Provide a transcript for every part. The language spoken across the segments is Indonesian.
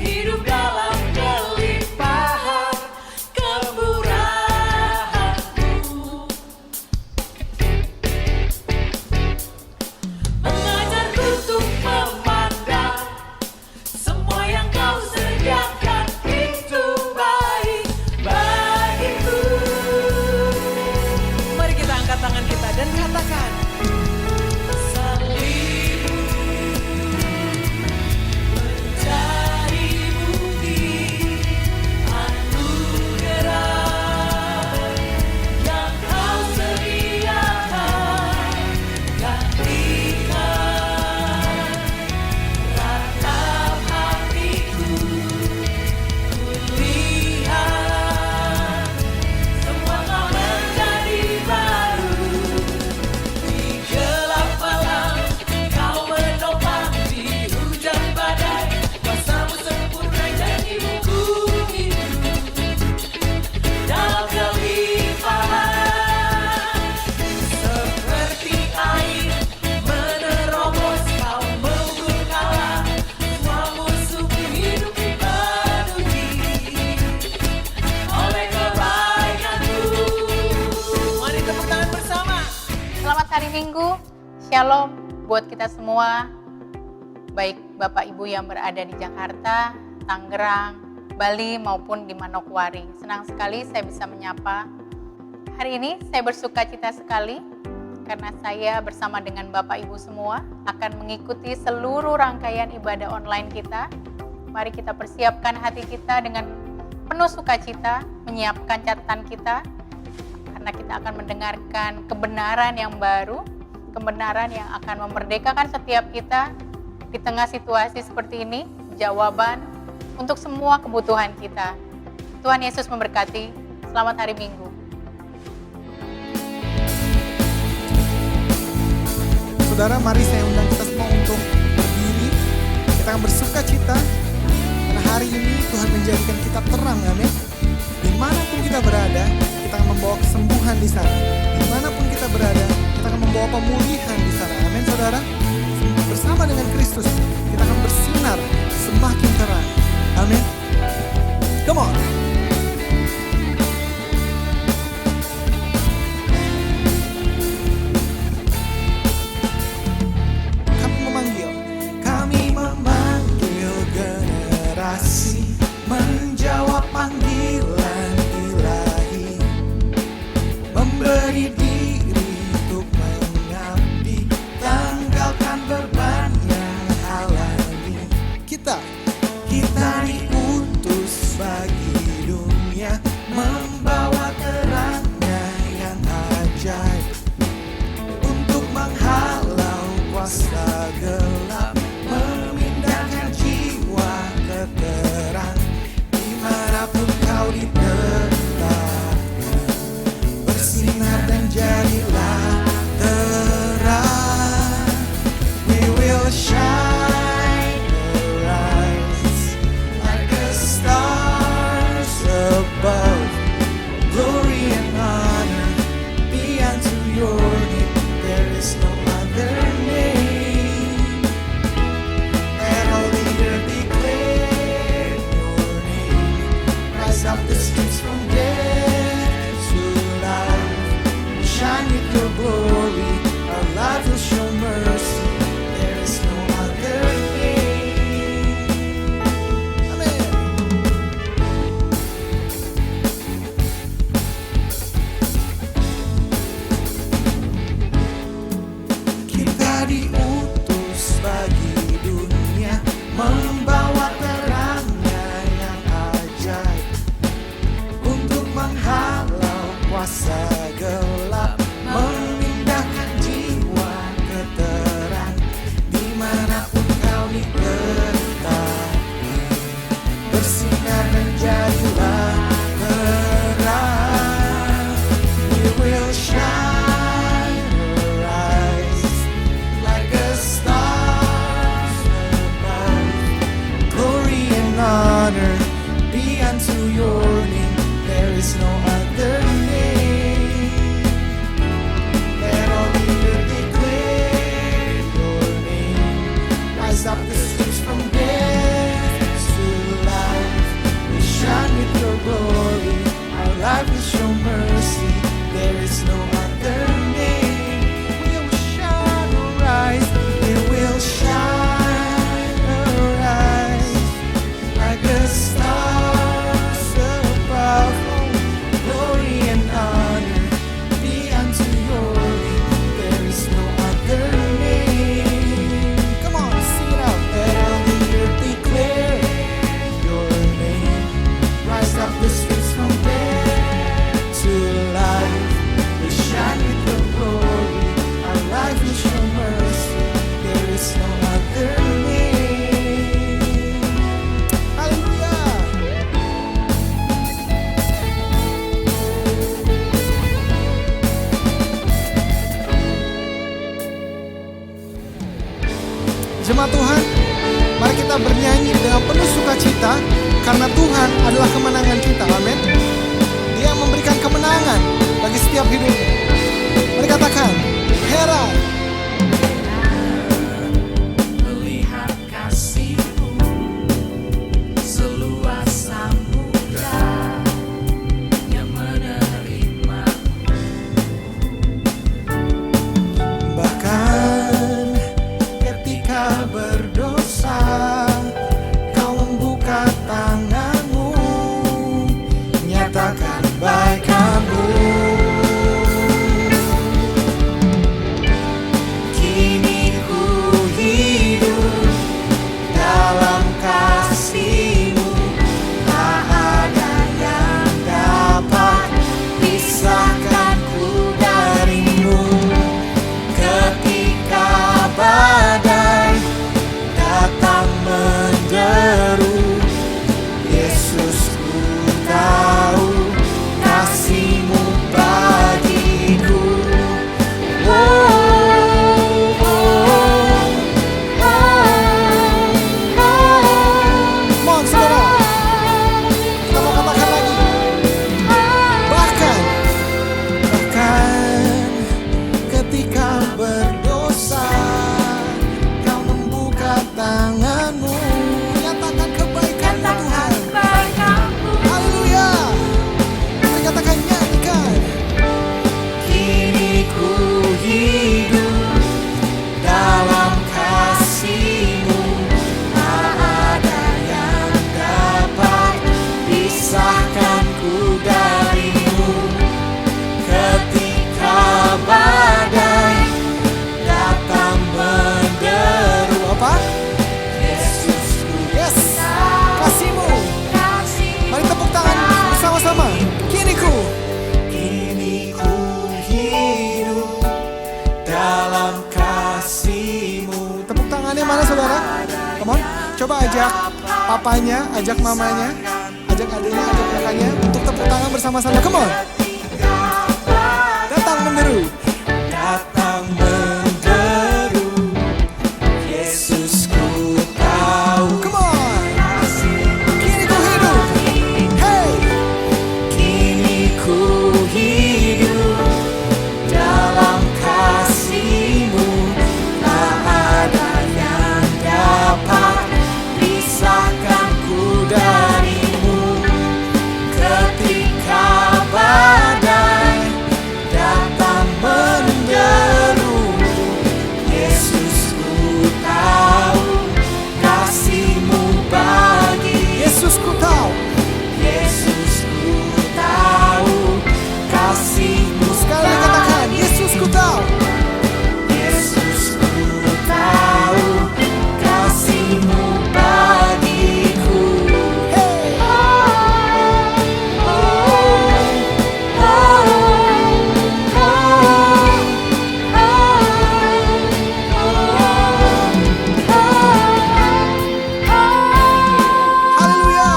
hidup dalam kelimpahan kemurahan-Mu. Mengajarku untuk memandang semua yang Kau sediakan itu baik bagiku. Mari kita angkat tangan kita dan katakan, salib menjadi bukti anugerah yang Kau sediakan, gantikan ratap hatiku. Kulihat semua telah menjadi baru. Di gelap malam Kau menopang, di hujan badai kuasa-Mu sempurna, janji-Mu ku hidup dalam kelimpahan. Seperti air menerobos, Kau mengukur kalah semua musuhku. Hidup dipenuhi oleh kebaikan-Mu. Mari tepuk tangan bersama. Selamat hari Minggu, Shalom buat kita semua, baik Bapak Ibu yang berada di Jakarta, Tangerang, Bali maupun di Manokwari. Senang sekali saya bisa menyapa. Hari ini saya bersuka cita sekali karena saya bersama dengan Bapak Ibu semua akan mengikuti seluruh rangkaian ibadah online kita. Mari kita persiapkan hati kita dengan penuh sukacita, menyiapkan catatan kita, karena kita akan mendengarkan kebenaran yang baru, kebenaran yang akan memerdekakan setiap kita di tengah situasi seperti ini, jawaban untuk semua kebutuhan kita. Tuhan Yesus memberkati. Selamat hari Minggu. Saudara, mari saya undang kita semua untuk berdiri. Kita akan bersuka cita karena hari ini Tuhan menjadikan kita terang, amin. Dimanapun kita berada, kita akan membawa kesembuhan di sana. Dimanapun kita berada, kita akan membawa pemulihan di sana, amin saudara. Bersama dengan Kristus, kita akan bersinar semakin terang, amin. Come on. Kami memanggil generasi menjawab panggilan ilahi, memberi diri untuk mengabdi, tanggalkan beban yang alami. Kita diutus bagi dunia, membawa terangnya yang ajaib untuk menghalau kuasa gelap, memindahkan jiwa ke terang. Dimanapun kau diletakkan, bersinar dan jadilah terang. We will shine arise like the stars above. Glory and honor be unto your name. There is no other name. And our leader declare your name. Rise up the streets from death to life. Shine with your glory. Our life will show mercy. There is no other name. Amen. Kita diutus bagi dunia, membawa terangnya yang ajaib untuk menghalau kuasa gelap, memindahkan jiwa ke terang. Dimanapun kau diletakkan, bersinar dan jadilah terang. We will shine arise like the stars above. Glory and honor be unto your name. There is no other name. Let all leader declare your name. Rise up the streets from death to adalah kemenangan kita, amin. Dia yang memberikan kemenangan bagi setiap hidupmu. Mari katakan, heran. Melihat kasih-Mu seluas samudra yang menerima. Bahkan ketika berdosa, Kau membuka tangan-Mu, nyatakan baik-Mu. Kini ku hidup dalam kasih-Mu, tak ada yang dapat pisahkanku dari-Mu. Ketika badai datang menderu, Yesus, ku tahu kasih-Mu bagiku. Oh, oh, oh, Come on, saudara. Kita mau katakan lagi. Bahkan ketika berdosa, Kau membuka tangan-Mu, nyatakan kebaikan Tuhan. Haleluya. Mari katakan, nyanyikan. Kini ku hidup dalam kasih-Mu, tak ada yang dapat pisahkanku dari-Mu. Ketika badai datang menderu, Apa? Yesus, ku Yes. Kasih-Mu. kasih. Mari tepuk tangan bersama-sama. Kini ku Kini ku hidup dalam kasih-Mu. Tepuk tangannya mana, saudara? Come on. Coba ajak papanya, ajak mamanya, ajak adiknya, ajak kakaknya untuk tepuk tangan bersama-sama. Come on. Datang menderu. Datang menderu, Yesus, ku tahu. Come on. Kini ku hidup. Hey. Kini ku hidup dalam kasih-Mu, tak ada yang dapat pisahkanku dari-Mu. Ketika badai datang menderu, Yesus, ku tahu kasih-Mu bagi. Yesus, ku tahu. Yesus, ku tahu kasih-Mu. Sekali lagi katakan, Yesus, ku tahu. Yesus, ku tahu kasih-Mu bagiku. Hey. Oh, oh, Haleluya.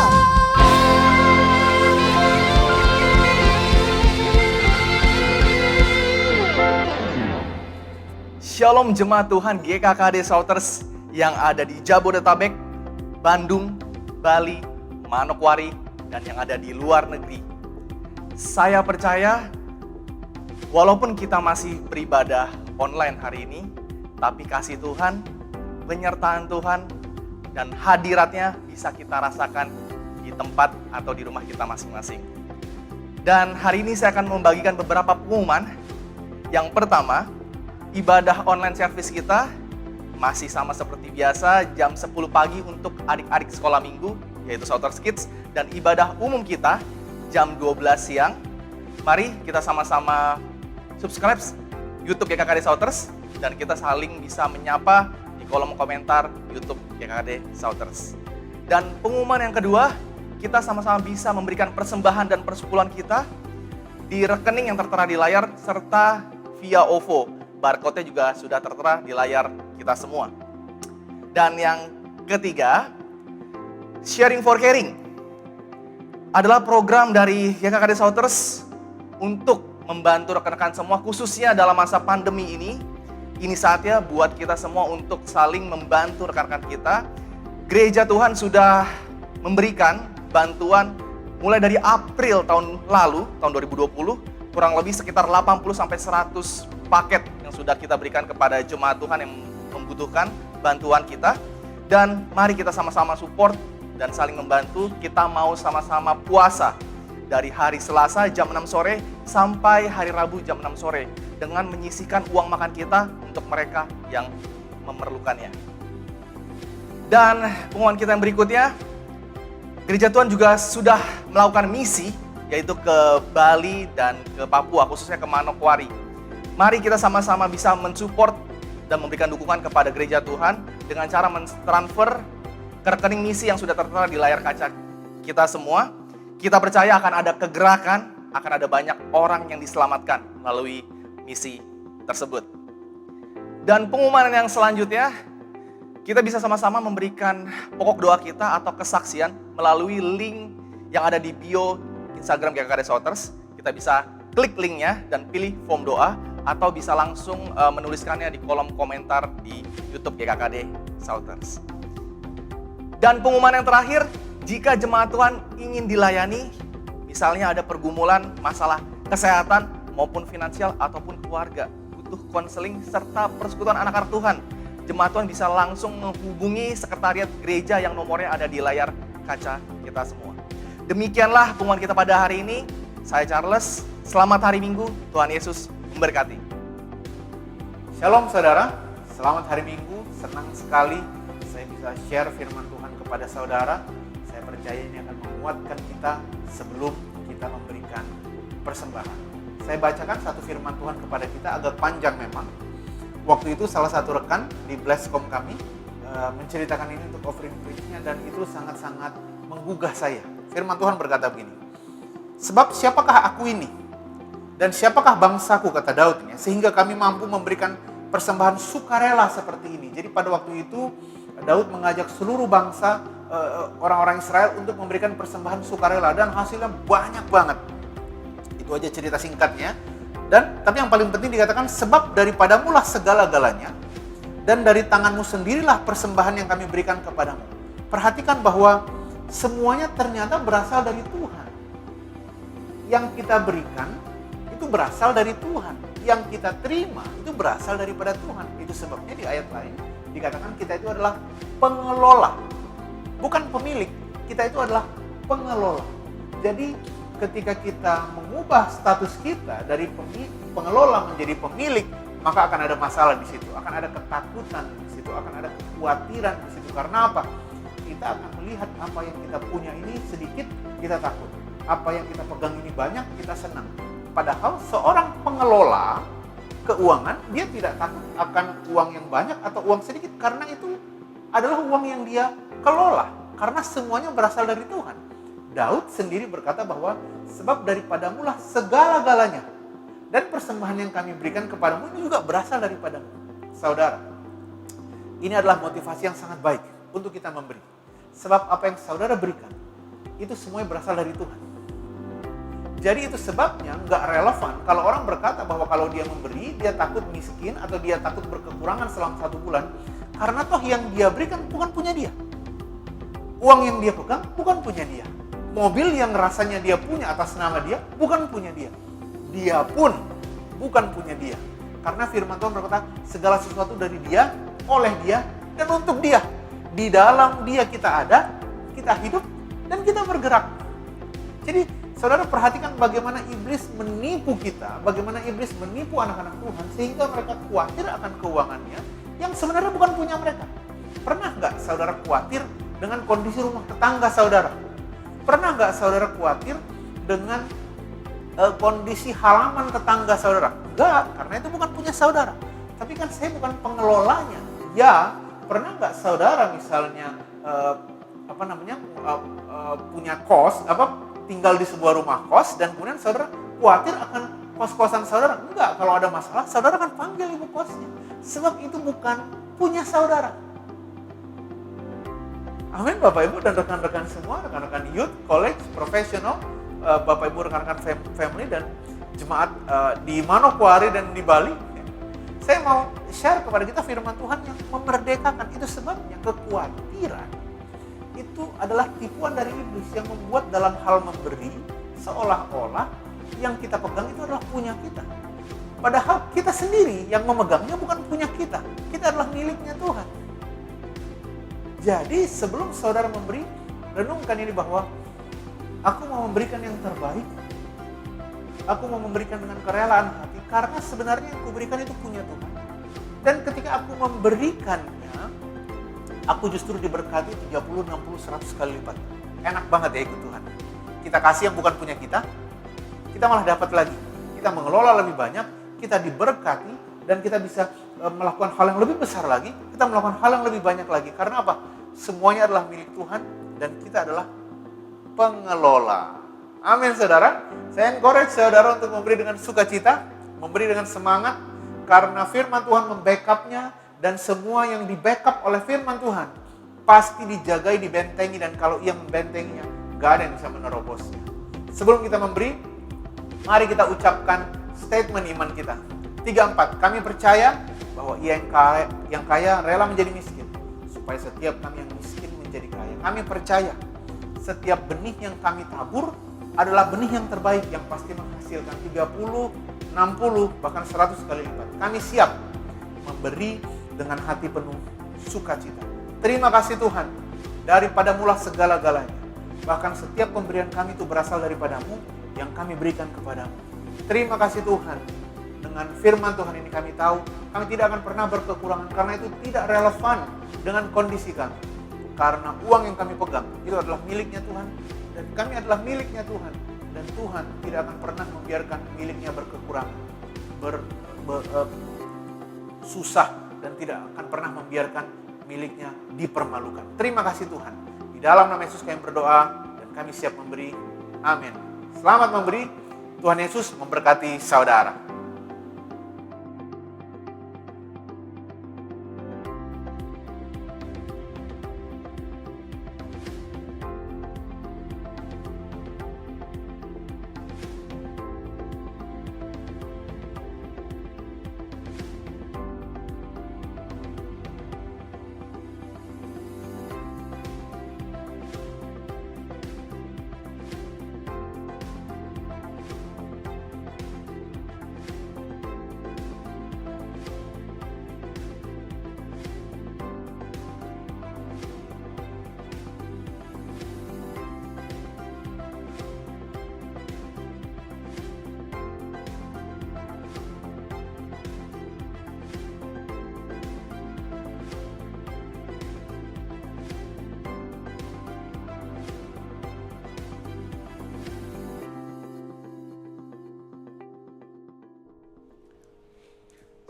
Shalom jemaat Tuhan GKKD Shouters yang ada di Jabodetabek, Bandung, Bali, Manokwari, dan yang ada di luar negeri. Saya percaya walaupun kita masih beribadah online hari ini, tapi kasih Tuhan, penyertaan Tuhan, dan hadiratnya bisa kita rasakan di tempat atau di rumah kita masing-masing. Dan hari ini saya akan membagikan beberapa pengumuman. Yang pertama, ibadah online service kita masih sama seperti biasa, jam 10 pagi untuk adik-adik sekolah minggu, yaitu Shouters Kids, dan ibadah umum kita jam 12 siang. Mari kita sama-sama subscribe YouTube GKKD Shouters, dan kita saling bisa menyapa di kolom komentar YouTube GKKD Shouters. Dan pengumuman yang kedua, kita sama-sama bisa memberikan persembahan dan persepuluhan kita di rekening yang tertera di layar, serta via OVO. Barcode-nya juga sudah tertera di layar kita semua. Dan yang ketiga, Sharing for Caring adalah program dari GKKD Shouters untuk membantu rekan-rekan semua, khususnya dalam masa pandemi ini. Ini saatnya buat kita semua untuk saling membantu rekan-rekan kita. Gereja Tuhan sudah memberikan bantuan Mulai dari April tahun lalu, tahun 2020, kurang lebih sekitar 80-100 paket yang sudah kita berikan kepada jemaat Tuhan yang membutuhkan bantuan kita. Dan mari kita sama-sama support dan saling membantu. Kita mau sama-sama puasa dari hari Selasa jam 6 sore sampai hari Rabu jam 6 sore dengan menyisihkan uang makan kita untuk mereka yang memerlukannya. Dan pengumuman kita yang berikutnya, Gereja Tuhan juga sudah melakukan misi, yaitu ke Bali dan ke Papua, khususnya ke Manokwari. Mari kita sama-sama bisa mensupport dan memberikan dukungan kepada Gereja Tuhan dengan cara mentransfer ke rekening misi yang sudah tertera di layar kaca kita semua. Kita percaya akan ada kegerakan, akan ada banyak orang yang diselamatkan melalui misi tersebut. Dan pengumuman yang selanjutnya, kita bisa sama-sama memberikan pokok doa kita atau kesaksian melalui link yang ada di bio Instagram GKKD Shouters. Kita bisa klik linknya dan pilih form doa, atau bisa langsung menuliskannya di kolom komentar di YouTube GKKD Shouters. Dan pengumuman yang terakhir, jika jemaat Tuhan ingin dilayani, misalnya ada pergumulan masalah kesehatan maupun finansial ataupun keluarga, butuh konseling serta persekutuan anak-anak Tuhan, jemaat Tuhan bisa langsung menghubungi sekretariat gereja yang nomornya ada di layar kaca kita semua. Demikianlah pengumuman kita pada hari ini. Saya Charles, selamat hari Minggu, Tuhan Yesus memberkati. Shalom saudara, selamat hari Minggu. Senang sekali saya bisa share firman Tuhan kepada saudara. Saya percaya ini akan menguatkan kita sebelum kita memberikan persembahan. Saya bacakan satu firman Tuhan kepada kita, agak panjang memang. Waktu itu salah satu rekan di Blesscom kami menceritakan ini untuk offering preach-nya, dan itu sangat-sangat menggugah saya. Firman Tuhan berkata begini, sebab siapakah aku ini dan siapakah bangsaku, kata Daudnya, sehingga kami mampu memberikan persembahan sukarela seperti ini. Jadi pada waktu itu Daud mengajak seluruh bangsa orang-orang Israel untuk memberikan persembahan sukarela, dan hasilnya banyak banget. Itu aja cerita singkatnya. Dan tapi yang paling penting dikatakan, sebab daripadamulah segala-galanya, dan dari tanganmu sendirilah persembahan yang kami berikan kepadamu. Perhatikan bahwa semuanya ternyata berasal dari Tuhan. Yang kita berikan itu berasal dari Tuhan. Yang kita terima itu berasal daripada Tuhan. Itu sebabnya di ayat lain dikatakan kita itu adalah pengelola, bukan pemilik. Kita itu adalah pengelola. Jadi ketika kita mengubah status kita dari pengelola menjadi pemilik, maka akan ada masalah di situ, akan ada ketakutan di situ, akan ada kekhawatiran di situ. Karena apa? Kita akan melihat apa yang kita punya ini sedikit, kita takut. Apa yang kita pegang ini banyak, kita senang. Padahal seorang pengelola keuangan, dia tidak takut akan uang yang banyak atau uang sedikit, karena itu adalah uang yang dia kelola, karena semuanya berasal dari Tuhan. Daud sendiri berkata bahwa sebab daripadamulah segala-galanya, dan persembahan yang kami berikan kepadamu ini juga berasal daripadamu. Saudara, ini adalah motivasi yang sangat baik untuk kita memberi. Sebab apa yang saudara berikan, itu semuanya berasal dari Tuhan. Jadi itu sebabnya nggak relevan kalau orang berkata bahwa kalau dia memberi, dia takut miskin atau dia takut berkekurangan selama 1 bulan. Karena toh yang dia berikan bukan punya dia. Uang yang dia pegang bukan punya dia. Mobil yang rasanya dia punya atas nama dia bukan punya dia. Dia pun bukan punya dia. Karena firman Tuhan berkata, segala sesuatu dari dia, oleh dia, dan untuk dia. Di dalam dia kita ada, kita hidup, dan kita bergerak. Jadi saudara perhatikan bagaimana iblis menipu kita, bagaimana iblis menipu anak-anak Tuhan, sehingga mereka khawatir akan keuangannya yang sebenarnya bukan punya mereka. Pernah nggak saudara khawatir dengan kondisi rumah tetangga saudara? Pernah nggak saudara khawatir dengan kondisi halaman tetangga saudara? Enggak, karena itu bukan punya saudara. Tapi kan saya bukan pengelolanya. Ya, pernah nggak saudara misalnya punya kos, tinggal di sebuah rumah kos, dan kemudian saudara khawatir akan kos-kosan saudara? Enggak, kalau ada masalah saudara akan panggil ibu kosnya. Sebab itu bukan punya saudara. Amin Bapak Ibu dan rekan-rekan semua, rekan-rekan youth, college, profesional, Bapak Ibu rekan-rekan family dan jemaat di Manokwari dan di Bali. Saya mau share kepada kita firman Tuhan yang memerdekakan. Itu sebabnya kekhawatiran itu adalah tipuan dari iblis yang membuat dalam hal memberi seolah-olah yang kita pegang itu adalah punya kita. Padahal kita sendiri yang memegangnya bukan punya kita. Kita adalah miliknya Tuhan. Jadi sebelum saudara memberi, renungkan ini bahwa aku mau memberikan yang terbaik. Aku mau memberikan dengan kerelaan hati karena sebenarnya yang kuberikan itu punya Tuhan. Dan ketika aku memberikannya, aku justru diberkati 30, 60, 100 kali lipat. Enak banget ya ikut Tuhan. Kita kasih yang bukan punya kita malah dapat lagi. Kita mengelola lebih banyak, kita diberkati, dan kita bisa melakukan hal yang lebih besar lagi. Kita melakukan hal yang lebih banyak lagi. Karena apa? Semuanya adalah milik Tuhan dan kita adalah pengelola. Amin saudara. Saya encourage saudara untuk memberi dengan sukacita, memberi dengan semangat, karena firman Tuhan membackupnya, dan semua yang di backup oleh firman Tuhan pasti dijagai, dibentengi, dan kalau ia membentenginya, gak ada yang bisa menerobosnya. Sebelum kita memberi, mari kita ucapkan statement iman kita. 3-4, kami percaya bahwa ia yang kaya rela menjadi miskin, supaya setiap kami yang miskin menjadi kaya. Kami percaya setiap benih yang kami tabur adalah benih yang terbaik yang pasti menghasilkan 30, 60, bahkan 100 kali lipat. Kami siap memberi dengan hati penuh sukacita. Terima kasih Tuhan, daripada mula segala-galanya. Bahkan setiap pemberian kami itu berasal daripadamu, yang kami berikan kepadamu. Terima kasih Tuhan, dengan firman Tuhan ini kami tahu, kami tidak akan pernah berkekurangan, karena itu tidak relevan dengan kondisi kami. Karena uang yang kami pegang, itu adalah miliknya Tuhan, dan kami adalah miliknya Tuhan. Dan Tuhan tidak akan pernah membiarkan miliknya berkekurangan, susah, dan tidak akan pernah membiarkan miliknya dipermalukan. Terima kasih Tuhan. Di dalam nama Yesus kami berdoa, dan kami siap memberi. Amin. Selamat memberi. Tuhan Yesus memberkati saudara.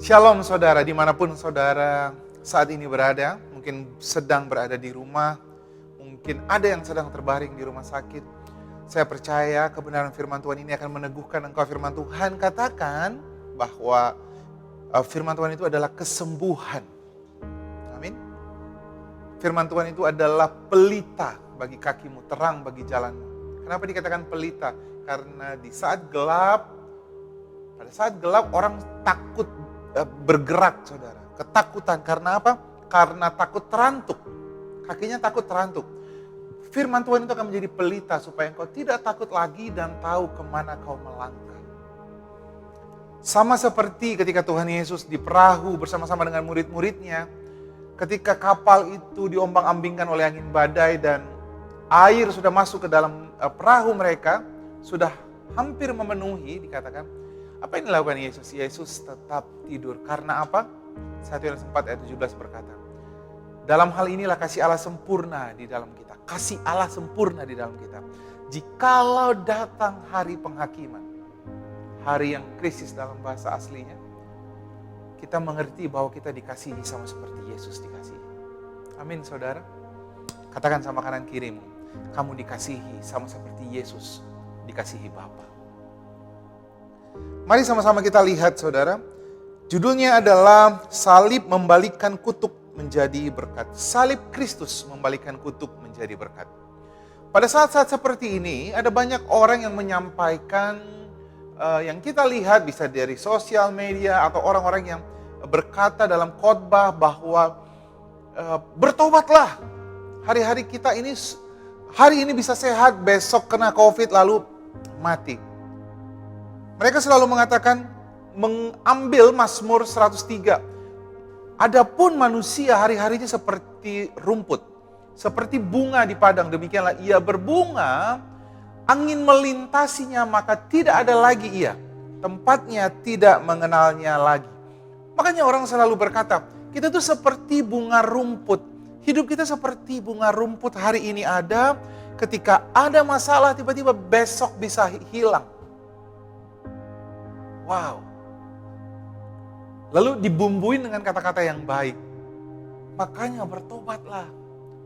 Shalom saudara, dimanapun saudara saat ini berada, mungkin sedang berada di rumah, mungkin ada yang sedang terbaring di rumah sakit. Saya percaya kebenaran firman Tuhan ini akan meneguhkan engkau. Firman Tuhan katakan bahwa firman Tuhan itu adalah kesembuhan. Amin. Firman Tuhan itu adalah pelita bagi kakimu, terang bagi jalanmu. Kenapa dikatakan pelita? Karena di saat gelap, pada saat gelap orang takut bergerak saudara, ketakutan. Karena apa? Karena takut terantuk, kakinya takut terantuk. Firman Tuhan itu akan menjadi pelita supaya engkau tidak takut lagi dan tahu kemana kau melangkah. Sama seperti ketika Tuhan Yesus di perahu bersama-sama dengan murid-muridnya, ketika kapal itu diombang-ambingkan oleh angin badai dan air sudah masuk ke dalam perahu mereka, sudah hampir memenuhi, dikatakan, apa yang dilakukan Yesus? Yesus tetap tidur. Karena apa? 1 Yohanes 4 ayat 17 berkata, dalam hal inilah kasih Allah sempurna di dalam kita. Kasih Allah sempurna di dalam kita. Jikalau datang hari penghakiman, hari yang krisis dalam bahasa aslinya, kita mengerti bahwa kita dikasihi sama seperti Yesus dikasihi. Amin saudara. Katakan sama kanan kirimu, kamu dikasihi sama seperti Yesus dikasihi Bapa. Mari sama-sama kita lihat saudara. Judulnya adalah salib membalikkan kutuk menjadi berkat. Salib Kristus membalikkan kutuk menjadi berkat. Pada saat-saat seperti ini ada banyak orang yang menyampaikan yang kita lihat bisa dari sosial media atau orang-orang yang berkata dalam khotbah bahwa bertobatlah. hari-hari kita ini, hari ini bisa sehat, besok kena COVID lalu mati. Mereka selalu mengatakan, mengambil Mazmur 103. Adapun manusia hari-harinya seperti rumput, seperti bunga di padang, demikianlah ia berbunga, angin melintasinya maka tidak ada lagi ia, tempatnya tidak mengenalnya lagi. Makanya orang selalu berkata, kita tuh seperti bunga rumput, hidup kita seperti bunga rumput, hari ini ada, ketika ada masalah tiba-tiba besok bisa hilang. Wow. Lalu dibumbuin dengan kata-kata yang baik. Makanya bertobatlah.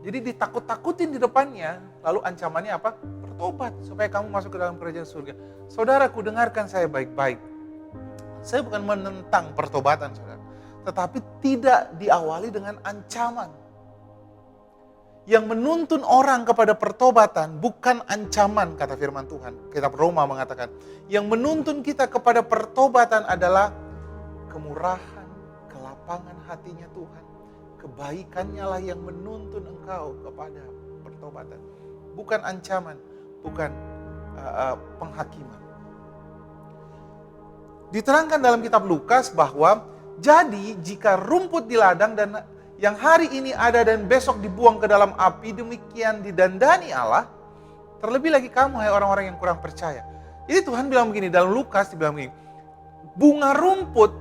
Jadi ditakut-takutin di depannya, lalu ancamannya apa? Bertobat supaya kamu masuk ke dalam kerajaan surga. Saudaraku, dengarkan saya baik-baik. Saya bukan menentang pertobatan, saudara. Tetapi tidak diawali dengan ancaman. Yang menuntun orang kepada pertobatan bukan ancaman, kata firman Tuhan. Kitab Roma mengatakan, yang menuntun kita kepada pertobatan adalah kemurahan, kelapangan hatinya Tuhan. Kebaikannya lah yang menuntun engkau kepada pertobatan. Bukan ancaman, bukan penghakiman. Diterangkan dalam kitab Lukas bahwa, jadi jika rumput di ladang dan yang hari ini ada dan besok dibuang ke dalam api, demikian didandani Allah, terlebih lagi kamu hai orang-orang yang kurang percaya. Jadi Tuhan bilang begini, dalam Lukas dibilang begini, bunga rumput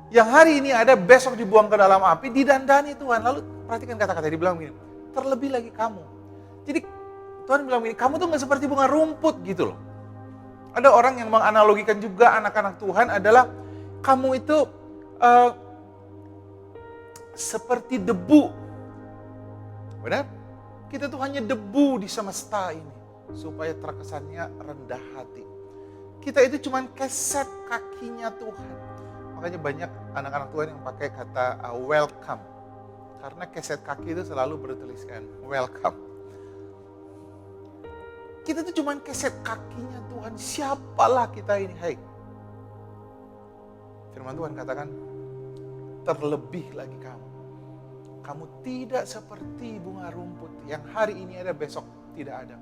yang hari ini ada, besok dibuang ke dalam api, didandani Tuhan. Lalu perhatikan kata-kata, dia bilang begini, terlebih lagi kamu. Jadi Tuhan bilang begini, kamu tuh gak seperti bunga rumput gitu loh. Ada orang yang menganalogikan juga anak-anak Tuhan adalah, kamu itu seperti debu. Benar? Kita tuh hanya debu di semesta ini, supaya terkesannya rendah hati. Kita itu cuman keset kakinya Tuhan. Makanya banyak anak-anak Tuhan yang pakai kata welcome. Karena keset kaki itu selalu bertuliskan welcome. Kita itu cuma keset kakinya Tuhan. Siapalah kita ini? Hai. Firman Tuhan katakan, terlebih lagi kamu. Kamu tidak seperti bunga rumput yang hari ini ada, besok tidak ada.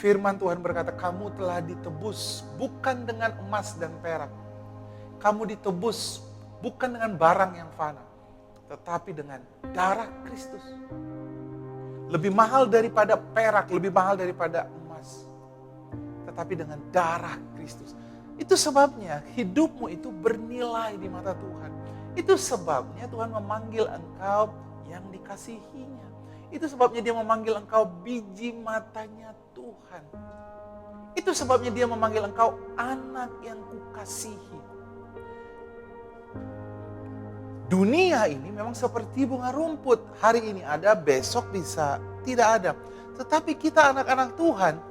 Firman Tuhan berkata, kamu telah ditebus bukan dengan emas dan perak. Kamu ditebus bukan dengan barang yang fana, tetapi dengan darah Kristus. Lebih mahal daripada perak, lebih mahal daripada emas. Tetapi dengan darah Kristus. Itu sebabnya hidupmu itu bernilai di mata Tuhan. Itu sebabnya Tuhan memanggil engkau yang dikasihinya. Itu sebabnya dia memanggil engkau biji matanya Tuhan. Itu sebabnya dia memanggil engkau anak yang kukasihi. Dunia ini memang seperti bunga rumput. Hari ini ada, besok bisa tidak ada. Tetapi kita anak-anak Tuhan,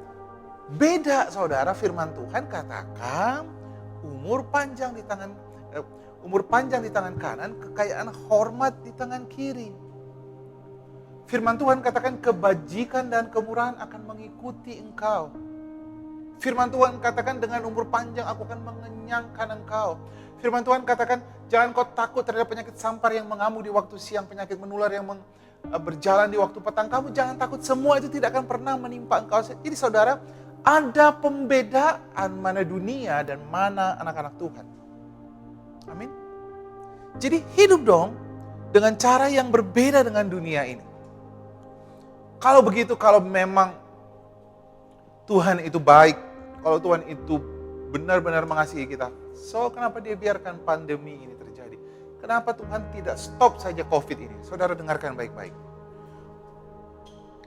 beda saudara. Firman Tuhan katakan, umur panjang di tangan kanan, kekayaan hormat di tangan kiri. Firman Tuhan katakan, kebajikan dan kemurahan akan mengikuti engkau. Firman Tuhan katakan, dengan umur panjang aku akan mengenyangkan engkau. Firman Tuhan katakan, jangan kau takut terhadap penyakit sampar yang mengamuk di waktu siang, penyakit menular yang berjalan di waktu petang. Kamu jangan takut, semua itu tidak akan pernah menimpa engkau. Jadi saudara, ada pembedaan mana dunia dan mana anak-anak Tuhan. Amin. Jadi hidup dong dengan cara yang berbeda dengan dunia ini. Kalau begitu, kalau memang Tuhan itu baik, kalau Tuhan itu benar-benar mengasihi kita, so kenapa dia biarkan pandemi ini terjadi? Kenapa Tuhan tidak stop saja COVID ini? Saudara dengarkan baik-baik.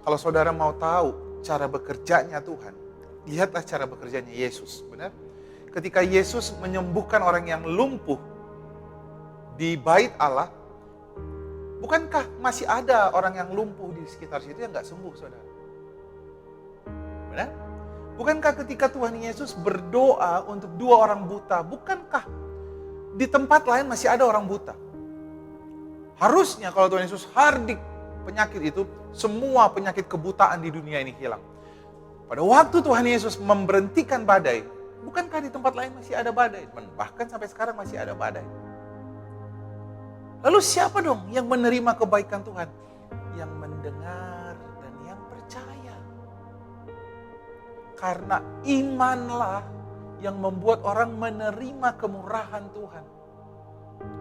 Kalau saudara mau tahu cara bekerjanya Tuhan, lihatlah cara bekerjanya Yesus, benar? Ketika Yesus menyembuhkan orang yang lumpuh di bait Allah, bukankah masih ada orang yang lumpuh di sekitar situ yang gak sembuh, saudara? Benar? Bukankah ketika Tuhan Yesus berdoa untuk 2 orang buta, bukankah di tempat lain masih ada orang buta? Harusnya kalau Tuhan Yesus hardik penyakit itu, semua penyakit kebutaan di dunia ini hilang. Pada waktu Tuhan Yesus memberhentikan badai, bukankah di tempat lain masih ada badai? Bahkan sampai sekarang masih ada badai. Lalu siapa dong yang menerima kebaikan Tuhan? yang mendengar dan yang percaya. Karena imanlah yang membuat orang menerima kemurahan Tuhan.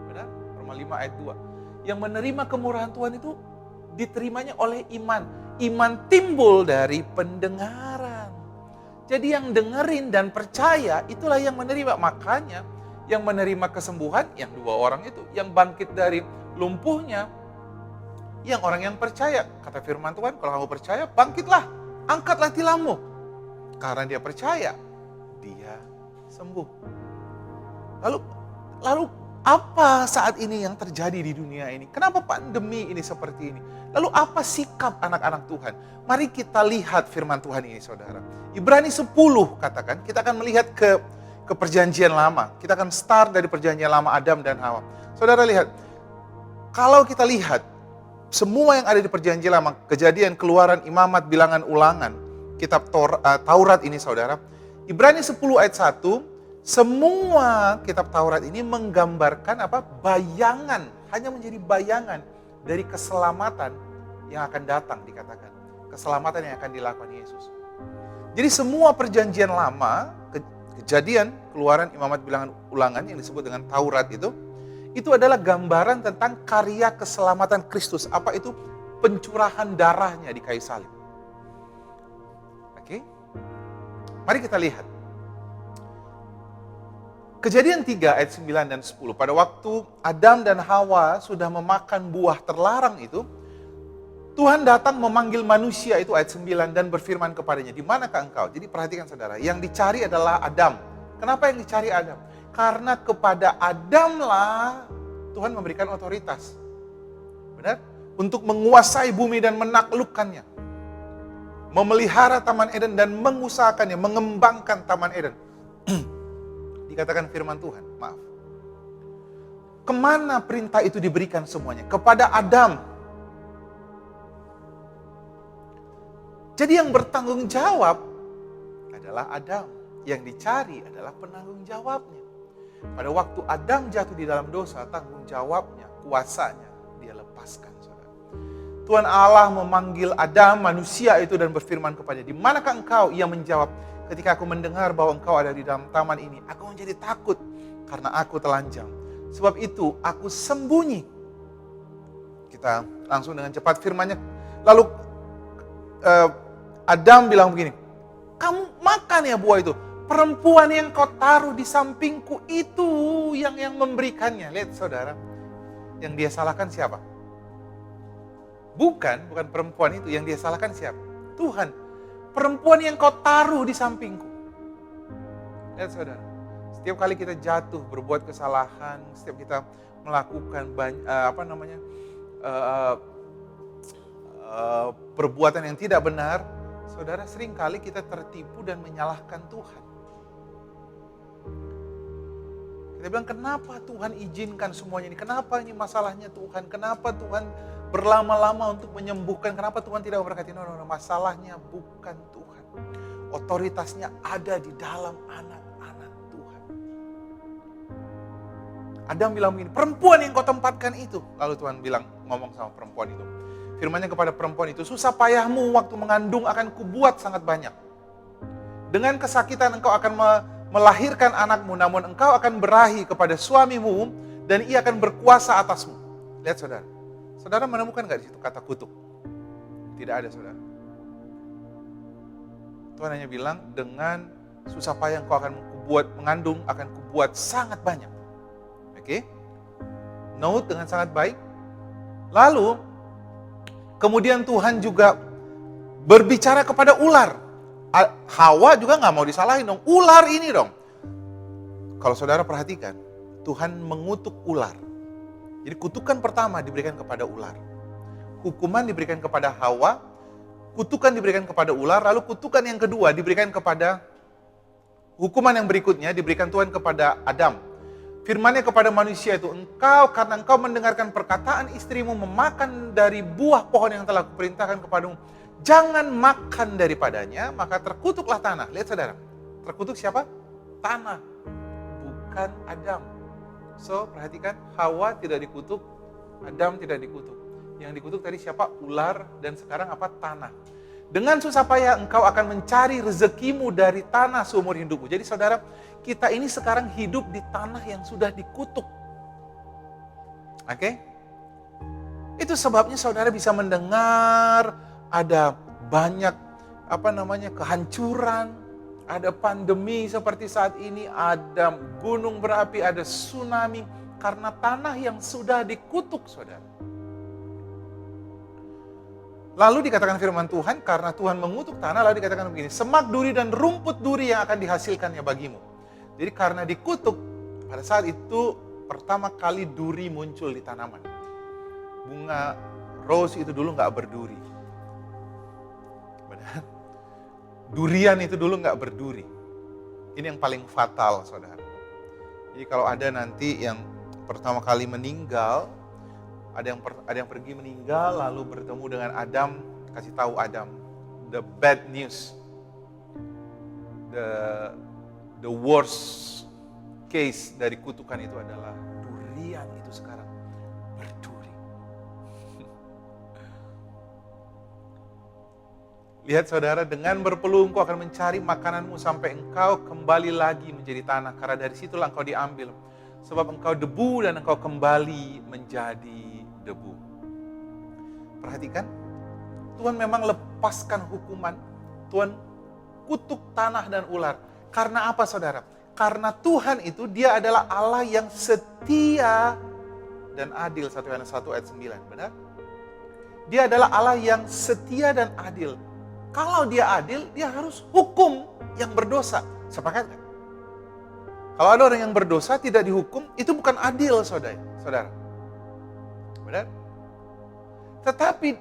Benar? Roma 5 ayat 2. Yang menerima kemurahan Tuhan itu diterimanya oleh iman. Iman timbul dari pendengaran. Jadi yang dengerin dan percaya itulah yang menerima. Makanya yang menerima kesembuhan, yang 2 orang itu. Yang bangkit dari lumpuhnya, yang orang yang percaya. Kata firman Tuhan, kalau kamu percaya, bangkitlah. Angkatlah tilammu. Karena dia percaya, dia sembuh. Lalu apa saat ini yang terjadi di dunia ini? Kenapa pandemi ini seperti ini? Lalu apa sikap anak-anak Tuhan? Mari kita lihat firman Tuhan ini, saudara. Ibrani 10 katakan, kita akan melihat ke perjanjian lama. Kita akan start dari perjanjian lama Adam dan Hawa. Saudara lihat, kalau kita lihat semua yang ada di perjanjian lama, Kejadian, Keluaran, Imamat, Bilangan, Ulangan, kitab Taurat ini, saudara. Ibrani 10 ayat 1, semua kitab Taurat ini menggambarkan apa? Bayangan, hanya menjadi bayangan dari keselamatan yang akan datang, dikatakan. Keselamatan yang akan dilakukan Yesus. Jadi semua perjanjian lama, Kejadian, Keluaran, Imamat, Bilangan, Ulangan yang disebut dengan Taurat itu adalah gambaran tentang karya keselamatan Kristus. Apa itu? Pencurahan darahnya di kayu salib. Oke? Mari kita lihat. Kejadian 3 ayat 9 dan 10. Pada waktu Adam dan Hawa sudah memakan buah terlarang itu, Tuhan datang memanggil manusia itu ayat 9 dan berfirman kepadanya, "Di manakah engkau?" Jadi perhatikan saudara, yang dicari adalah Adam. Kenapa yang dicari Adam? Karena kepada Adamlah Tuhan memberikan otoritas. Benar? Untuk menguasai bumi dan menaklukkannya. Memelihara Taman Eden dan mengusahakannya, mengembangkan Taman Eden. Dikatakan firman Tuhan, maaf. Kemana perintah itu diberikan semuanya? Kepada Adam. Jadi yang bertanggung jawab adalah Adam. Yang dicari adalah penanggung jawabnya. Pada waktu Adam jatuh di dalam dosa, tanggung jawabnya, kuasanya, dia lepaskan. Saudara. Tuhan Allah memanggil Adam, manusia itu, dan berfirman kepadanya, "Di manakah engkau?" Ia menjawab, "Ketika aku mendengar bahwa engkau ada di dalam taman ini, aku menjadi takut karena aku telanjang. Sebab itu aku sembunyi." Kita langsung dengan cepat firman-Nya. Lalu Adam bilang begini, "Kamu makan ya buah itu. Perempuan yang kau taruh di sampingku itu yang memberikannya." Lihat saudara, yang dia salahkan siapa? Bukan perempuan itu. Yang dia salahkan siapa? Tuhan. Perempuan yang kau taruh di sampingku. Lihat saudara, setiap kali kita jatuh, berbuat kesalahan, setiap kita melakukan perbuatan yang tidak benar, saudara, sering kali kita tertipu dan menyalahkan Tuhan. Kita bilang, kenapa Tuhan izinkan semuanya ini? Kenapa ini masalahnya Tuhan? Kenapa Tuhan berlama-lama untuk menyembuhkan? Kenapa Tuhan tidak memberkati? No, masalahnya bukan Tuhan. Otoritasnya ada di dalam anak-anak Tuhan. Adam bilang begini, "Perempuan yang kau tempatkan itu." Lalu Tuhan bilang, ngomong sama perempuan itu. Firman-Nya kepada perempuan itu, "Susah payahmu waktu mengandung akan kubuat sangat banyak. Dengan kesakitan engkau akan melahirkan anakmu, namun engkau akan berahi kepada suamimu dan ia akan berkuasa atasmu." Lihat saudara. Saudara menemukan gak di situ kata kutuk? Tidak ada saudara. Tuhan hanya bilang, dengan susah payah engkau akan mengandung akan kubuat sangat banyak. Oke? Note dengan sangat baik. Lalu kemudian Tuhan juga berbicara kepada ular. Hawa juga gak mau disalahin dong. Ular ini dong. Kalau saudara perhatikan, Tuhan mengutuk ular. Jadi kutukan pertama diberikan kepada ular. Hukuman diberikan kepada Hawa. Kutukan diberikan kepada ular. Lalu kutukan yang kedua diberikan kepada, hukuman yang berikutnya diberikan Tuhan kepada Adam. Firman-Nya kepada manusia itu, karena engkau mendengarkan perkataan istrimu, memakan dari buah pohon yang telah kuperintahkan kepadamu, jangan makan daripadanya, maka terkutuklah tanah. Lihat saudara, terkutuk siapa? Tanah, bukan Adam. So, perhatikan, Hawa tidak dikutuk, Adam tidak dikutuk. Yang dikutuk tadi siapa? Ular, dan sekarang apa? Tanah. Dengan susah payah engkau akan mencari rezekimu dari tanah seumur hidupmu. Jadi saudara, kita ini sekarang hidup di tanah yang sudah dikutuk. Oke? Itu sebabnya saudara bisa mendengar ada banyak kehancuran, ada pandemi seperti saat ini, ada gunung berapi, ada tsunami, karena tanah yang sudah dikutuk, saudara. Lalu dikatakan firman Tuhan, karena Tuhan mengutuk tanah, lalu dikatakan begini, semak duri dan rumput duri yang akan dihasilkannya bagimu. Jadi karena dikutuk, pada saat itu pertama kali duri muncul di tanaman. Bunga rose itu dulu nggak berduri. Benar? Durian itu dulu nggak berduri. Ini yang paling fatal, saudara. Jadi kalau ada nanti yang pertama kali meninggal, ada yang pergi meninggal lalu bertemu dengan Adam, kasih tahu Adam the bad news, the worst case dari kutukan itu adalah durian itu sekarang berduri. Lihat saudara, dengan berpeluh engkau akan mencari makananmu sampai engkau kembali lagi menjadi tanah, karena dari situlah engkau diambil. Sebab engkau debu dan engkau kembali menjadi debu. Perhatikan, Tuhan memang lepaskan hukuman. Tuhan kutuk tanah dan ular. Karena apa saudara? Karena Tuhan itu dia adalah Allah yang setia dan adil. 1 Yohanes 1 ayat 9, benar? Dia adalah Allah yang setia dan adil. Kalau dia adil, dia harus hukum yang berdosa. Sepakat kan? Kalau ada orang yang berdosa tidak dihukum, itu bukan adil, saudara. Benar? Tetapi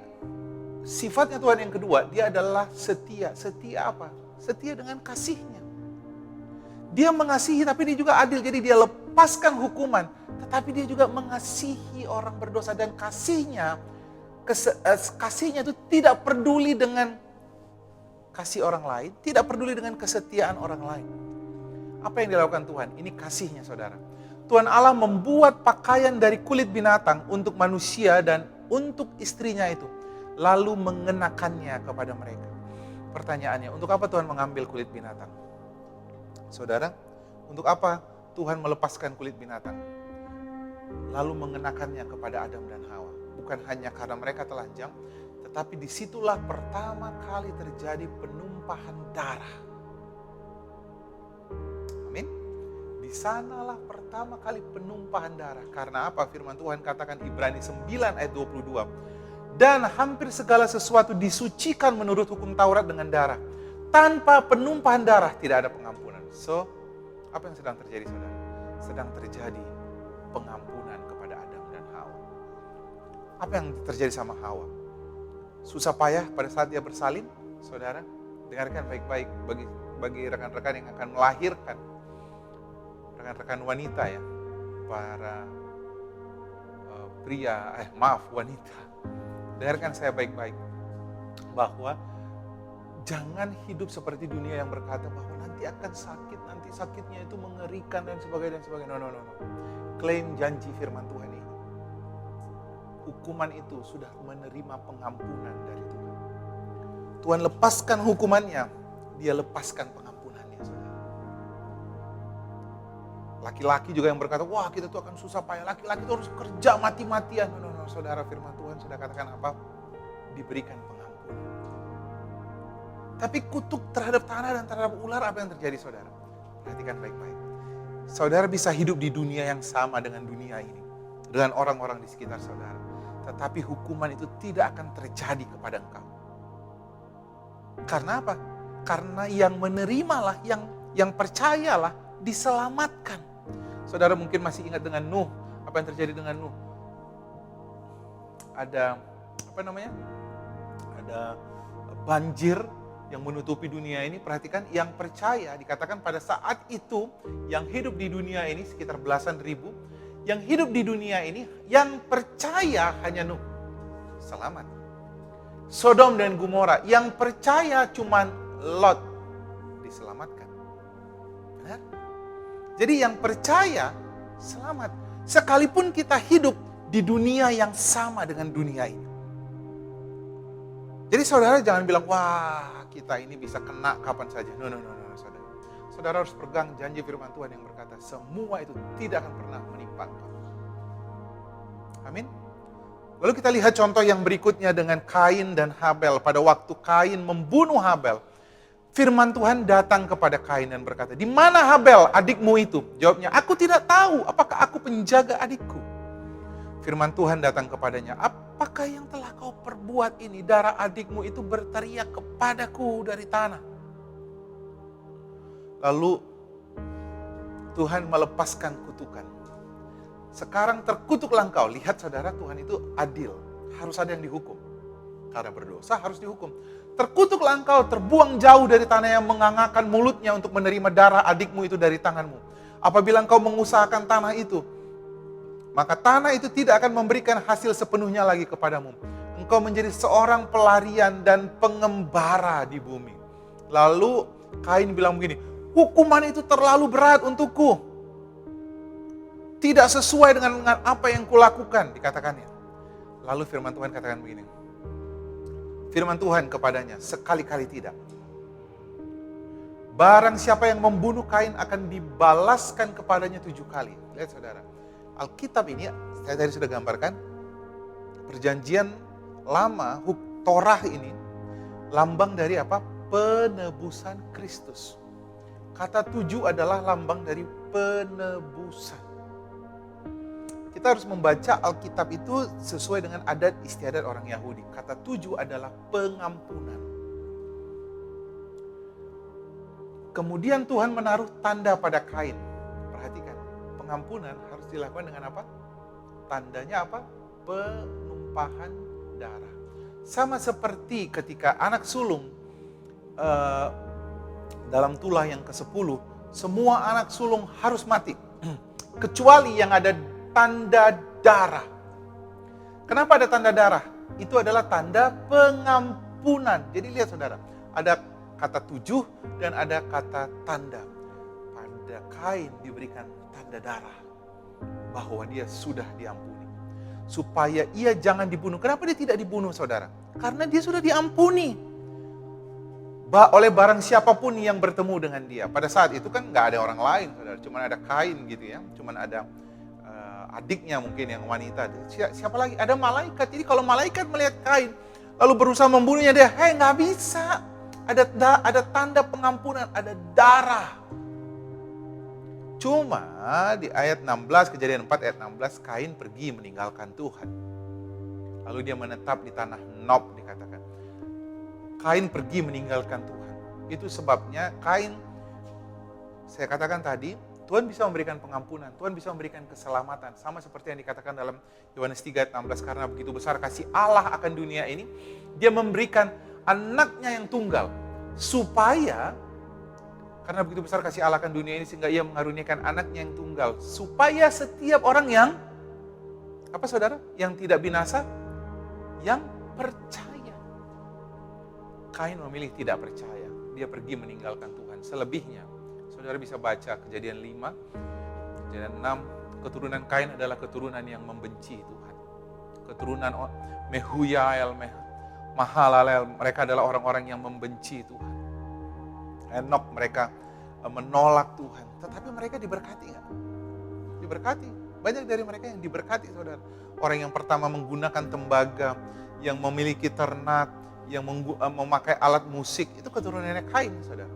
sifatnya Tuhan yang kedua, dia adalah setia. Setia apa? Setia dengan kasihnya. Dia mengasihi tapi dia juga adil. Jadi dia lepaskan hukuman, tetapi dia juga mengasihi orang berdosa. Dan kasihnya itu tidak peduli dengan kasih orang lain, tidak peduli dengan kesetiaan orang lain. Apa yang dilakukan Tuhan? Ini kasihnya, saudara. Tuhan Allah membuat pakaian dari kulit binatang untuk manusia dan untuk istrinya itu. Lalu mengenakannya kepada mereka. Pertanyaannya, untuk apa Tuhan mengambil kulit binatang? Saudara, untuk apa Tuhan melepaskan kulit binatang? Lalu mengenakannya kepada Adam dan Hawa. Bukan hanya karena mereka telanjang, tetapi disitulah pertama kali terjadi penumpahan darah. Amin. Di sanalah pertama kali penumpahan darah. Karena apa? Firman Tuhan katakan Ibrani 9 ayat 22. Dan hampir segala sesuatu disucikan menurut hukum Taurat dengan darah. Tanpa penumpahan darah tidak ada pengampunan. So, apa yang sedang terjadi, saudara? Sedang terjadi pengampunan kepada Adam dan Hawa. Apa yang terjadi sama Hawa? Susah payah pada saat dia bersalin, saudara. Dengarkan baik-baik bagi rekan-rekan yang akan melahirkan. Rekan-rekan wanita ya, para wanita. Dengarkan saya baik-baik, bahwa jangan hidup seperti dunia yang berkata bahwa nanti akan sakit, nanti sakitnya itu mengerikan dan sebagainya. No. Klaim janji firman Tuhan ini. Hukuman itu sudah menerima pengampunan dari Tuhan. Tuhan lepaskan hukumannya, dia lepaskan pengampunannya, saudara. Laki-laki juga yang berkata, wah kita tuh akan susah payah, laki-laki itu harus kerja mati-matian. No, saudara, firman Tuhan sudah katakan apa? Diberikan pengampunan. Tapi kutuk terhadap tanah dan terhadap ular, apa yang terjadi, saudara? Perhatikan baik-baik. Saudara bisa hidup di dunia yang sama dengan dunia ini, dengan orang-orang di sekitar saudara. Tetapi hukuman itu tidak akan terjadi kepada engkau. Karena apa? Karena yang menerimalah, yang percayalah diselamatkan. Saudara mungkin masih ingat dengan Nuh, apa yang terjadi dengan Nuh? Ada banjir yang menutupi dunia ini. Perhatikan, yang percaya dikatakan pada saat itu yang hidup di dunia ini sekitar belasan ribu, yang hidup di dunia ini yang percaya hanya Nuh, selamat. Sodom dan Gomora yang percaya cuman Lot, diselamatkan. Benar? Jadi yang percaya selamat. Sekalipun kita hidup di dunia yang sama dengan dunia ini. Jadi saudara jangan bilang, wah kita ini bisa kena kapan saja. No, saudara. Saudara harus pegang janji firman Tuhan yang berkata, semua itu tidak akan pernah menimpa engkau. Amin. Lalu kita lihat contoh yang berikutnya dengan Kain dan Habel. Pada waktu Kain membunuh Habel, firman Tuhan datang kepada Kain dan berkata, di mana Habel adikmu itu? Jawabnya, aku tidak tahu, apakah aku penjaga adikku? Firman Tuhan datang kepadanya, apakah yang telah kau perbuat ini? Darah adikmu itu berteriak kepadaku dari tanah. Lalu Tuhan melepaskan kutukan. Sekarang terkutuklah engkau. Lihat saudara, Tuhan itu adil. Harus ada yang dihukum. Karena berdosa harus dihukum. Terkutuklah engkau, terbuang jauh dari tanah yang mengangakan mulutnya untuk menerima darah adikmu itu dari tanganmu. Apabila engkau mengusahakan tanah itu, maka tanah itu tidak akan memberikan hasil sepenuhnya lagi kepadamu. Engkau menjadi seorang pelarian dan pengembara di bumi. Lalu Kain bilang begini, hukuman itu terlalu berat untukku. Tidak sesuai dengan apa yang kulakukan, dikatakannya. Lalu firman Tuhan katakan begini. Firman Tuhan kepadanya, sekali-kali tidak. Barang siapa yang membunuh Kain akan dibalaskan kepadanya 7 kali. Lihat saudara. Alkitab ini, saya tadi sudah gambarkan, perjanjian lama, Torah ini, lambang dari apa? Penebusan Kristus. Kata 7 adalah lambang dari penebusan. Kita harus membaca Alkitab itu sesuai dengan adat istiadat orang Yahudi. Kata 7 adalah pengampunan. Kemudian Tuhan menaruh tanda pada Kain. Perhatikan, pengampunan harus dilakukan dengan apa? Tandanya apa? Penumpahan darah. Sama seperti ketika anak sulung dalam tulah yang ke-10, semua anak sulung harus mati. Kecuali yang ada tanda darah. Kenapa ada tanda darah? Itu adalah tanda pengampunan. Jadi lihat saudara, ada kata 7 dan ada kata tanda. Pada Kain diberikan tanda darah bahwa dia sudah diampuni. Supaya ia jangan dibunuh. Kenapa dia tidak dibunuh saudara? Karena dia sudah diampuni. Oleh barang siapapun yang bertemu dengan dia. Pada saat itu kan gak ada orang lain saudara. Cuma ada Kain gitu ya. Cuma ada adiknya mungkin yang wanita. Siapa lagi? Ada malaikat. Jadi kalau malaikat melihat Kain lalu berusaha membunuhnya, dia, gak bisa. Ada tanda pengampunan, ada darah. Cuma di ayat 16, Kejadian 4 ayat 16, Kain pergi meninggalkan Tuhan. Lalu dia menetap di tanah Nob dikatakan. Kain pergi meninggalkan Tuhan. Itu sebabnya Kain, saya katakan tadi, Tuhan bisa memberikan pengampunan, Tuhan bisa memberikan keselamatan. Sama seperti yang dikatakan dalam Yohanes 3 ayat 16, karena begitu besar kasih Allah akan dunia ini, dia memberikan anaknya yang tunggal. Supaya, karena begitu besar kasih Allah akan dunia ini, sehingga ia mengaruniakan anaknya yang tunggal. Supaya setiap orang yang, apa saudara? Yang tidak binasa, yang percaya. Kain memilih tidak percaya. Dia pergi meninggalkan Tuhan. Selebihnya, saudara bisa baca Kejadian 5, Kejadian 6, keturunan Kain adalah keturunan yang membenci Tuhan. Keturunan Mehuyael, Mahalalel, mereka adalah orang-orang yang membenci Tuhan. Henok, mereka menolak Tuhan. Tetapi mereka diberkati nggak? Diberkati. Banyak dari mereka yang diberkati saudara. Orang yang pertama menggunakan tembaga, yang memiliki ternak, yang memakai alat musik, itu keturunannya Kain saudara.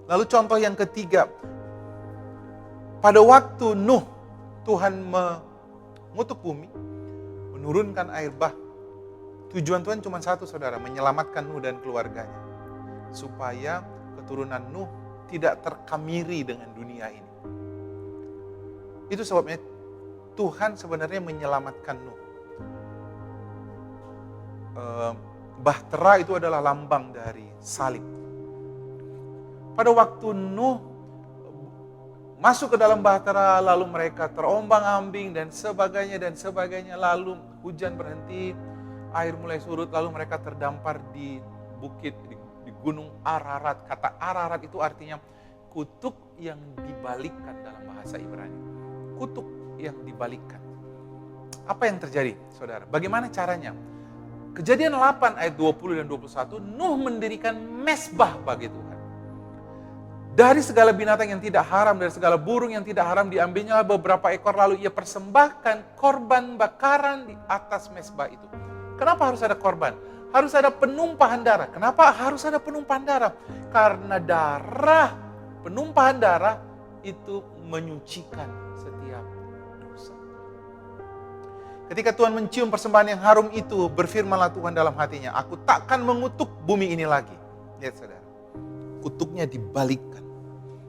Lalu contoh yang ketiga, pada waktu Nuh, Tuhan mengutuk bumi, menurunkan air bah. Tujuan Tuhan cuma satu saudara, menyelamatkan Nuh dan keluarganya. Supaya keturunan Nuh tidak terkamiri dengan dunia ini. Itu sebabnya Tuhan sebenarnya menyelamatkan Nuh. Bahtera itu adalah lambang dari salib. Pada waktu Nuh masuk ke dalam bahtera, lalu mereka terombang-ambing dan sebagainya, lalu hujan berhenti, air mulai surut, lalu mereka terdampar di bukit, di gunung Ararat. Kata Ararat itu artinya kutuk yang dibalikkan dalam bahasa Ibrani. Kutuk yang dibalikkan. Apa yang terjadi, saudara? Bagaimana caranya? Kejadian 8 ayat 20 dan 21, Nuh mendirikan mezbah bagi Tuhan. Dari segala binatang yang tidak haram, dari segala burung yang tidak haram, diambilnya beberapa ekor, lalu ia persembahkan korban bakaran di atas mezbah itu. Kenapa harus ada korban? Harus ada penumpahan darah. Kenapa harus ada penumpahan darah? Karena darah, penumpahan darah itu menyucikan setiap dosa. Ketika Tuhan mencium persembahan yang harum itu, berfirmanlah Tuhan dalam hatinya, aku takkan mengutuk bumi ini lagi. Lihat saudara, kutuknya dibalikkan.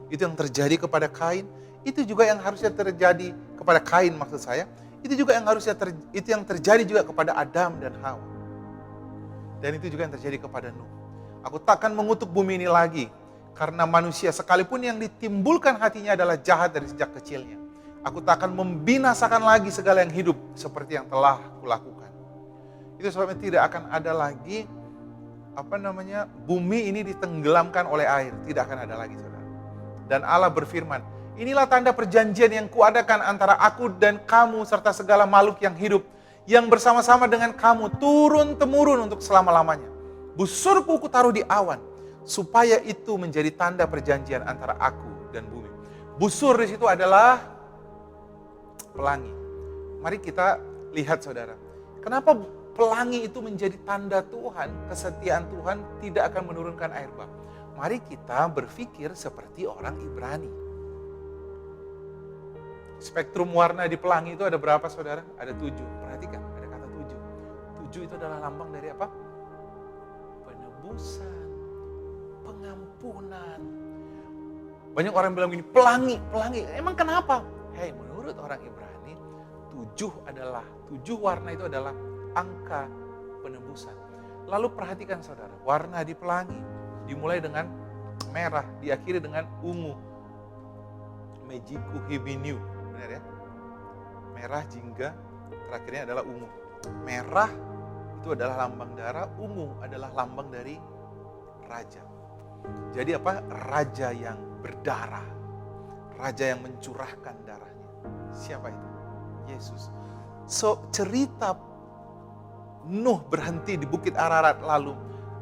Itu yang terjadi kepada Kain, itu juga yang harusnya terjadi kepada Kain maksud saya. Itu juga yang harusnya itu yang terjadi juga kepada Adam dan Hawa. Dan itu juga yang terjadi kepada Nuh. Aku takkan mengutuk bumi ini lagi, karena manusia sekalipun yang ditimbulkan hatinya adalah jahat dari sejak kecilnya. Aku tak akan membinasakan lagi segala yang hidup seperti yang telah kulakukan. Itu sebabnya tidak akan ada lagi bumi ini ditenggelamkan oleh air, tidak akan ada lagi, saudara. Dan Allah berfirman, inilah tanda perjanjian yang kuadakan antara aku dan kamu serta segala makhluk yang hidup yang bersama-sama dengan kamu turun-temurun untuk selama-lamanya. Busurku kutaruh di awan, supaya itu menjadi tanda perjanjian antara aku dan bumi. Busur di situ adalah pelangi. Mari kita lihat saudara, kenapa pelangi itu menjadi tanda Tuhan, kesetiaan Tuhan tidak akan menurunkan air bah. Mari kita berpikir seperti orang Ibrani. Spektrum warna di pelangi itu ada berapa saudara? Ada 7, perhatikan ada kata 7. 7 itu adalah lambang dari apa? Penebusan, pengampunan. Banyak orang bilang gini, pelangi, emang kenapa? Hei, menurut orang Ibrani, 7 warna itu adalah angka penebusan. Lalu perhatikan saudara, warna di pelangi dimulai dengan merah, diakhiri dengan ungu. Mejiku hibiniu, benar ya? Merah, jingga, terakhirnya adalah ungu. Merah itu adalah lambang darah, ungu adalah lambang dari raja. Jadi apa? Raja yang berdarah, raja yang mencurahkan darahnya. Siapa itu? Yesus. So cerita Nuh berhenti di Bukit Ararat, lalu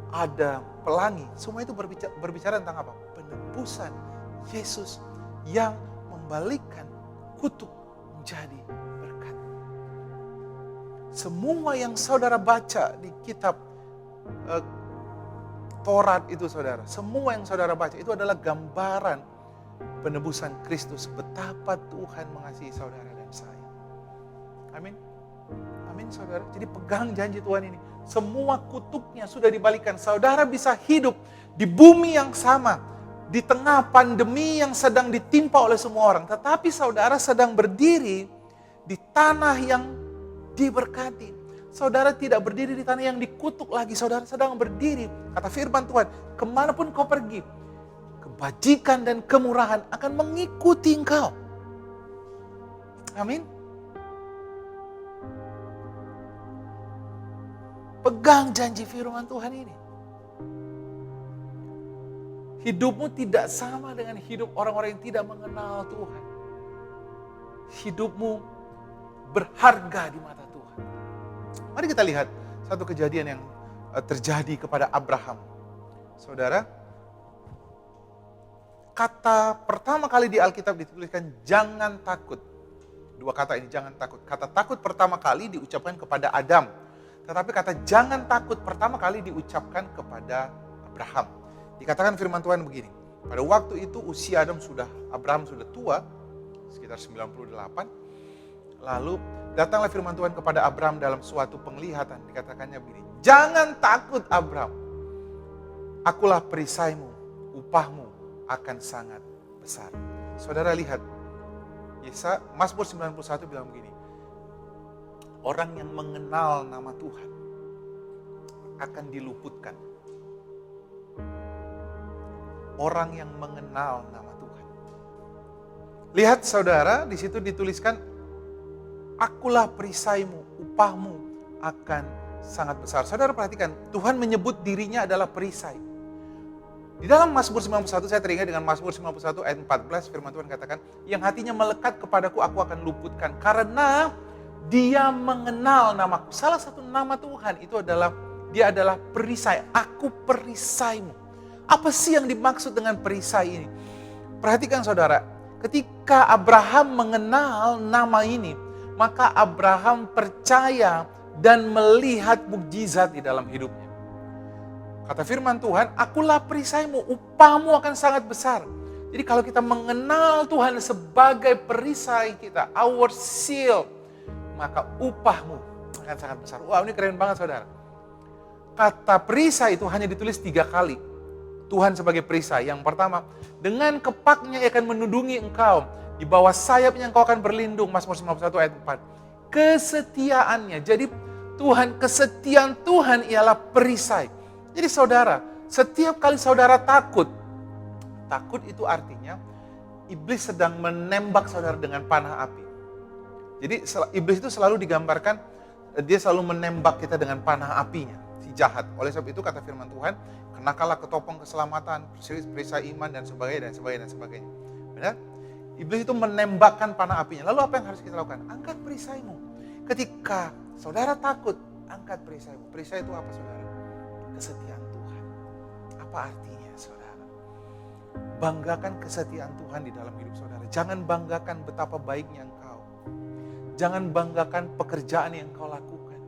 ada pelangi. Semua itu berbicara tentang apa? Penebusan Yesus yang membalikkan kutuk menjadi berkat. Semua yang saudara baca di kitab Taurat itu saudara, semua yang saudara baca itu adalah gambaran penebusan Kristus. Betapa Tuhan mengasihi saudara dan saya. Amin. Amin saudara. Jadi pegang janji Tuhan ini. Semua kutuknya sudah dibalikan. Saudara bisa hidup di bumi yang sama, di tengah pandemi yang sedang ditimpa oleh semua orang. Tetapi saudara sedang berdiri di tanah yang diberkati. Saudara tidak berdiri di tanah yang dikutuk lagi. Saudara sedang berdiri, kata firman Tuhan, kemanapun kau pergi, kebajikan dan kemurahan akan mengikuti engkau. Amin. Pegang janji firman Tuhan ini. Hidupmu tidak sama dengan hidup orang-orang yang tidak mengenal Tuhan. Hidupmu berharga di mata Tuhan. Mari kita lihat satu kejadian yang terjadi kepada Abraham. Saudara, kata pertama kali di Alkitab dituliskan jangan takut. Dua kata ini, jangan takut. Kata takut pertama kali diucapkan kepada Adam. Tetapi kata jangan takut pertama kali diucapkan kepada Abraham. Dikatakan firman Tuhan begini, pada waktu itu usia Abraham sudah tua, sekitar 98. Lalu datanglah firman Tuhan kepada Abraham dalam suatu penglihatan. Dikatakannya begini, jangan takut Abraham, akulah perisaimu, upahmu akan sangat besar. Saudara lihat, Mazmur 91 bilang begini, orang yang mengenal nama Tuhan akan diluputkan. Orang yang mengenal nama Tuhan. Lihat saudara, di situ dituliskan, akulah perisaimu, upahmu akan sangat besar. Saudara perhatikan, Tuhan menyebut dirinya adalah perisai. Di dalam Mazmur 91, saya teringat dengan Mazmur 91 ayat 14, firman Tuhan katakan, yang hatinya melekat kepadaku, aku akan luputkan. Karena Dia mengenal namaku. Salah satu nama Tuhan itu adalah, dia adalah perisai. Aku perisaimu. Apa sih yang dimaksud dengan perisai ini? Perhatikan saudara, ketika Abraham mengenal nama ini, maka Abraham percaya dan melihat mukjizat di dalam hidupnya. Kata firman Tuhan, akulah perisaimu, upahmu akan sangat besar. Jadi kalau kita mengenal Tuhan sebagai perisai kita, our seal, maka upahmu akan sangat besar. Wah, ini keren banget saudara. Kata perisai itu hanya ditulis 3 kali. Tuhan sebagai perisai. Yang pertama, dengan kepaknya ia akan menudungi engkau. Di bawah sayapnya engkau akan berlindung. Mazmur 51 ayat 4. Kesetiaannya. Jadi Tuhan, kesetiaan Tuhan ialah perisai. Jadi saudara, setiap kali saudara takut itu artinya iblis sedang menembak saudara dengan panah api. Jadi iblis itu selalu digambarkan, dia selalu menembak kita dengan panah apinya, si jahat. Oleh sebab itu kata firman Tuhan, kenakanlah ketopong keselamatan, perisai iman dan sebagainya. Benar? Iblis itu menembakkan panah apinya. Lalu apa yang harus kita lakukan? Angkat perisaimu. Ketika saudara takut, angkat perisaimu. Perisai itu apa saudara? Kesetiaan Tuhan. Apa artinya saudara? Banggakan kesetiaan Tuhan di dalam hidup saudara. Jangan banggakan betapa baiknya engkau. Jangan banggakan pekerjaan yang kau lakukan.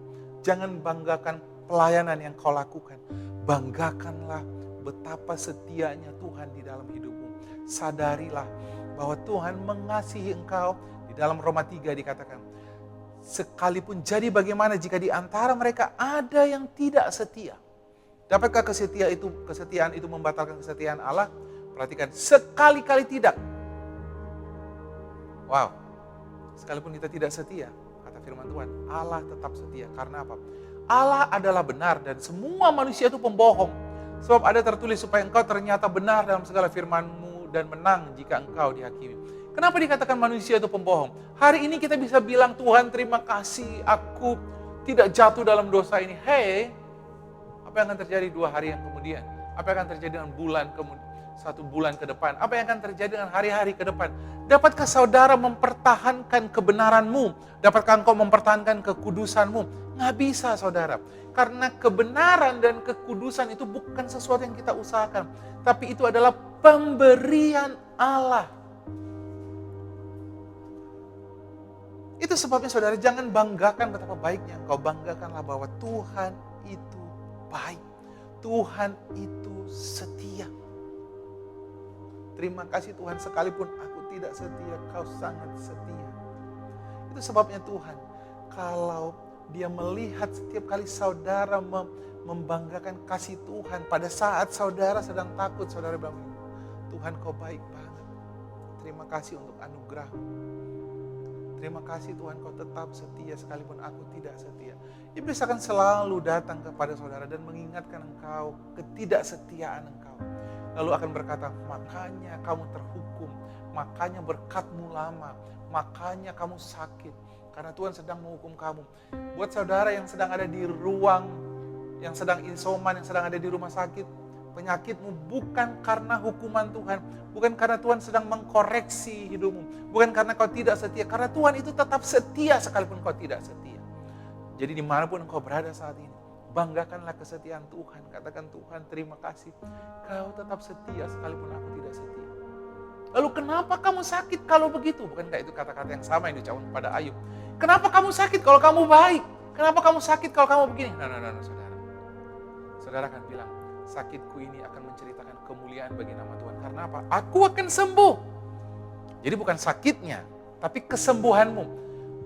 Jangan banggakan pelayanan yang kau lakukan. Banggakanlah betapa setianya Tuhan di dalam hidupmu. Sadarilah bahwa Tuhan mengasihi engkau. Di dalam Roma 3 dikatakan, sekalipun jadi bagaimana jika di antara mereka ada yang tidak setia. Dapatkah kesetiaan itu membatalkan kesetiaan Allah? Perhatikan, sekali-kali tidak. Wow, sekalipun kita tidak setia, kata firman Tuhan, Allah tetap setia. Karena apa? Allah adalah benar dan semua manusia itu pembohong. Sebab ada tertulis supaya engkau ternyata benar dalam segala firman-Mu dan menang jika engkau dihakimi. Kenapa dikatakan manusia itu pembohong? Hari ini kita bisa bilang, Tuhan terima kasih aku tidak jatuh dalam dosa ini. Hey, apa yang akan terjadi 2 hari yang kemudian? Apa yang akan terjadi dengan satu bulan ke depan? Apa yang akan terjadi dengan hari-hari ke depan? Dapatkah saudara mempertahankan kebenaranmu? Dapatkah engkau mempertahankan kekudusanmu? Nggak bisa saudara. Karena kebenaran dan kekudusan itu bukan sesuatu yang kita usahakan. Tapi itu adalah pemberian Allah. Itu sebabnya saudara jangan banggakan betapa baiknya engkau. Banggakanlah bahwa Tuhan itu baik. Tuhan itu setia. Terima kasih Tuhan, sekalipun aku tidak setia, kau sangat setia. Itu sebabnya Tuhan, kalau dia melihat setiap kali saudara membanggakan kasih Tuhan, pada saat saudara sedang takut, saudara bilang, Tuhan kau baik banget. Terima kasih untuk anugerah. Terima kasih Tuhan kau tetap setia sekalipun aku tidak setia. Iblis akan selalu datang kepada saudara dan mengingatkan engkau ketidaksetiaan engkau. Lalu akan berkata, makanya kamu terhukum, makanya berkatmu lama, makanya kamu sakit. Karena Tuhan sedang menghukum kamu. Buat saudara yang sedang ada di ruang, yang sedang isoman, yang sedang ada di rumah sakit, penyakitmu bukan karena hukuman Tuhan, bukan karena Tuhan sedang mengkoreksi hidupmu, bukan karena kau tidak setia, karena Tuhan itu tetap setia sekalipun kau tidak setia. Jadi dimanapun engkau berada saat ini, banggakanlah kesetiaan Tuhan. Katakan, Tuhan terima kasih, kau tetap setia sekalipun aku tidak setia. Lalu kenapa kamu sakit kalau begitu? Bukankah itu kata-kata yang sama yang diucapkan pada Ayub? Kenapa kamu sakit kalau kamu baik? Kenapa kamu sakit kalau kamu begini? Nah, saudara. Saudara akan bilang, sakitku ini akan menceritakan kemuliaan bagi nama Tuhan. Karena apa? Aku akan sembuh. Jadi bukan sakitnya, tapi kesembuhanmu.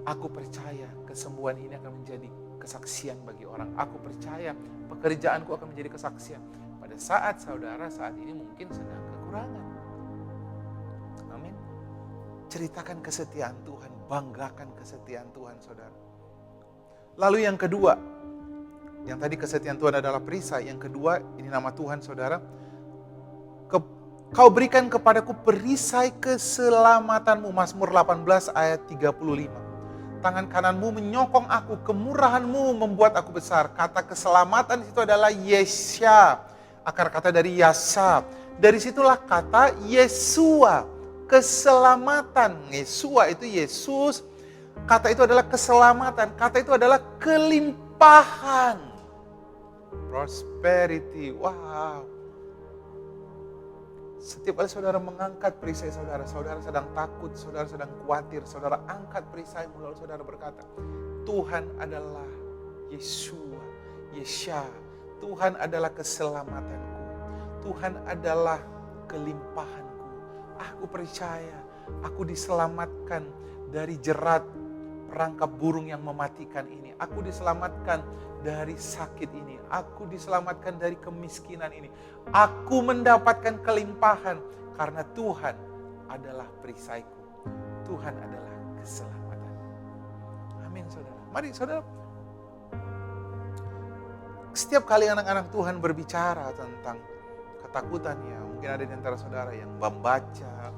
Aku percaya kesembuhan ini akan menjadi kesaksian bagi orang. Aku percaya pekerjaanku akan menjadi kesaksian. Pada saat saudara saat ini mungkin sedang kekurangan. Amin. Ceritakan kesetiaan Tuhan, banggakan kesetiaan Tuhan saudara. Lalu yang kedua, yang tadi kesetiaan Tuhan adalah perisai. Yang kedua, ini nama Tuhan saudara. Kau berikan kepadaku perisai keselamatanmu. Mazmur 18 ayat 35. Tangan kananmu menyokong aku, kemurahanmu membuat aku besar. Kata keselamatan itu adalah Yesya. Akar kata dari Yasa. Dari situlah kata Yesua. Keselamatan. Yesua itu Yesus. Kata itu adalah keselamatan, kata itu adalah kelimpahan. Prosperity, wow. Setiap kali saudara mengangkat perisai saudara, saudara sedang takut, saudara sedang khawatir, saudara angkat perisaimu lalu saudara berkata, Tuhan adalah Yeshua, Yesha, Tuhan adalah keselamatanku, Tuhan adalah kelimpahanku. Aku percaya, aku diselamatkan dari jerat perangkap burung yang mematikan ini. Aku diselamatkan dari sakit ini. Aku diselamatkan dari kemiskinan ini. Aku mendapatkan kelimpahan karena Tuhan adalah perisaiku. Tuhan adalah keselamatan. Amin saudara. Mari saudara. Setiap kali anak-anak Tuhan berbicara tentang ketakutannya, mungkin ada di antara saudara yang membaca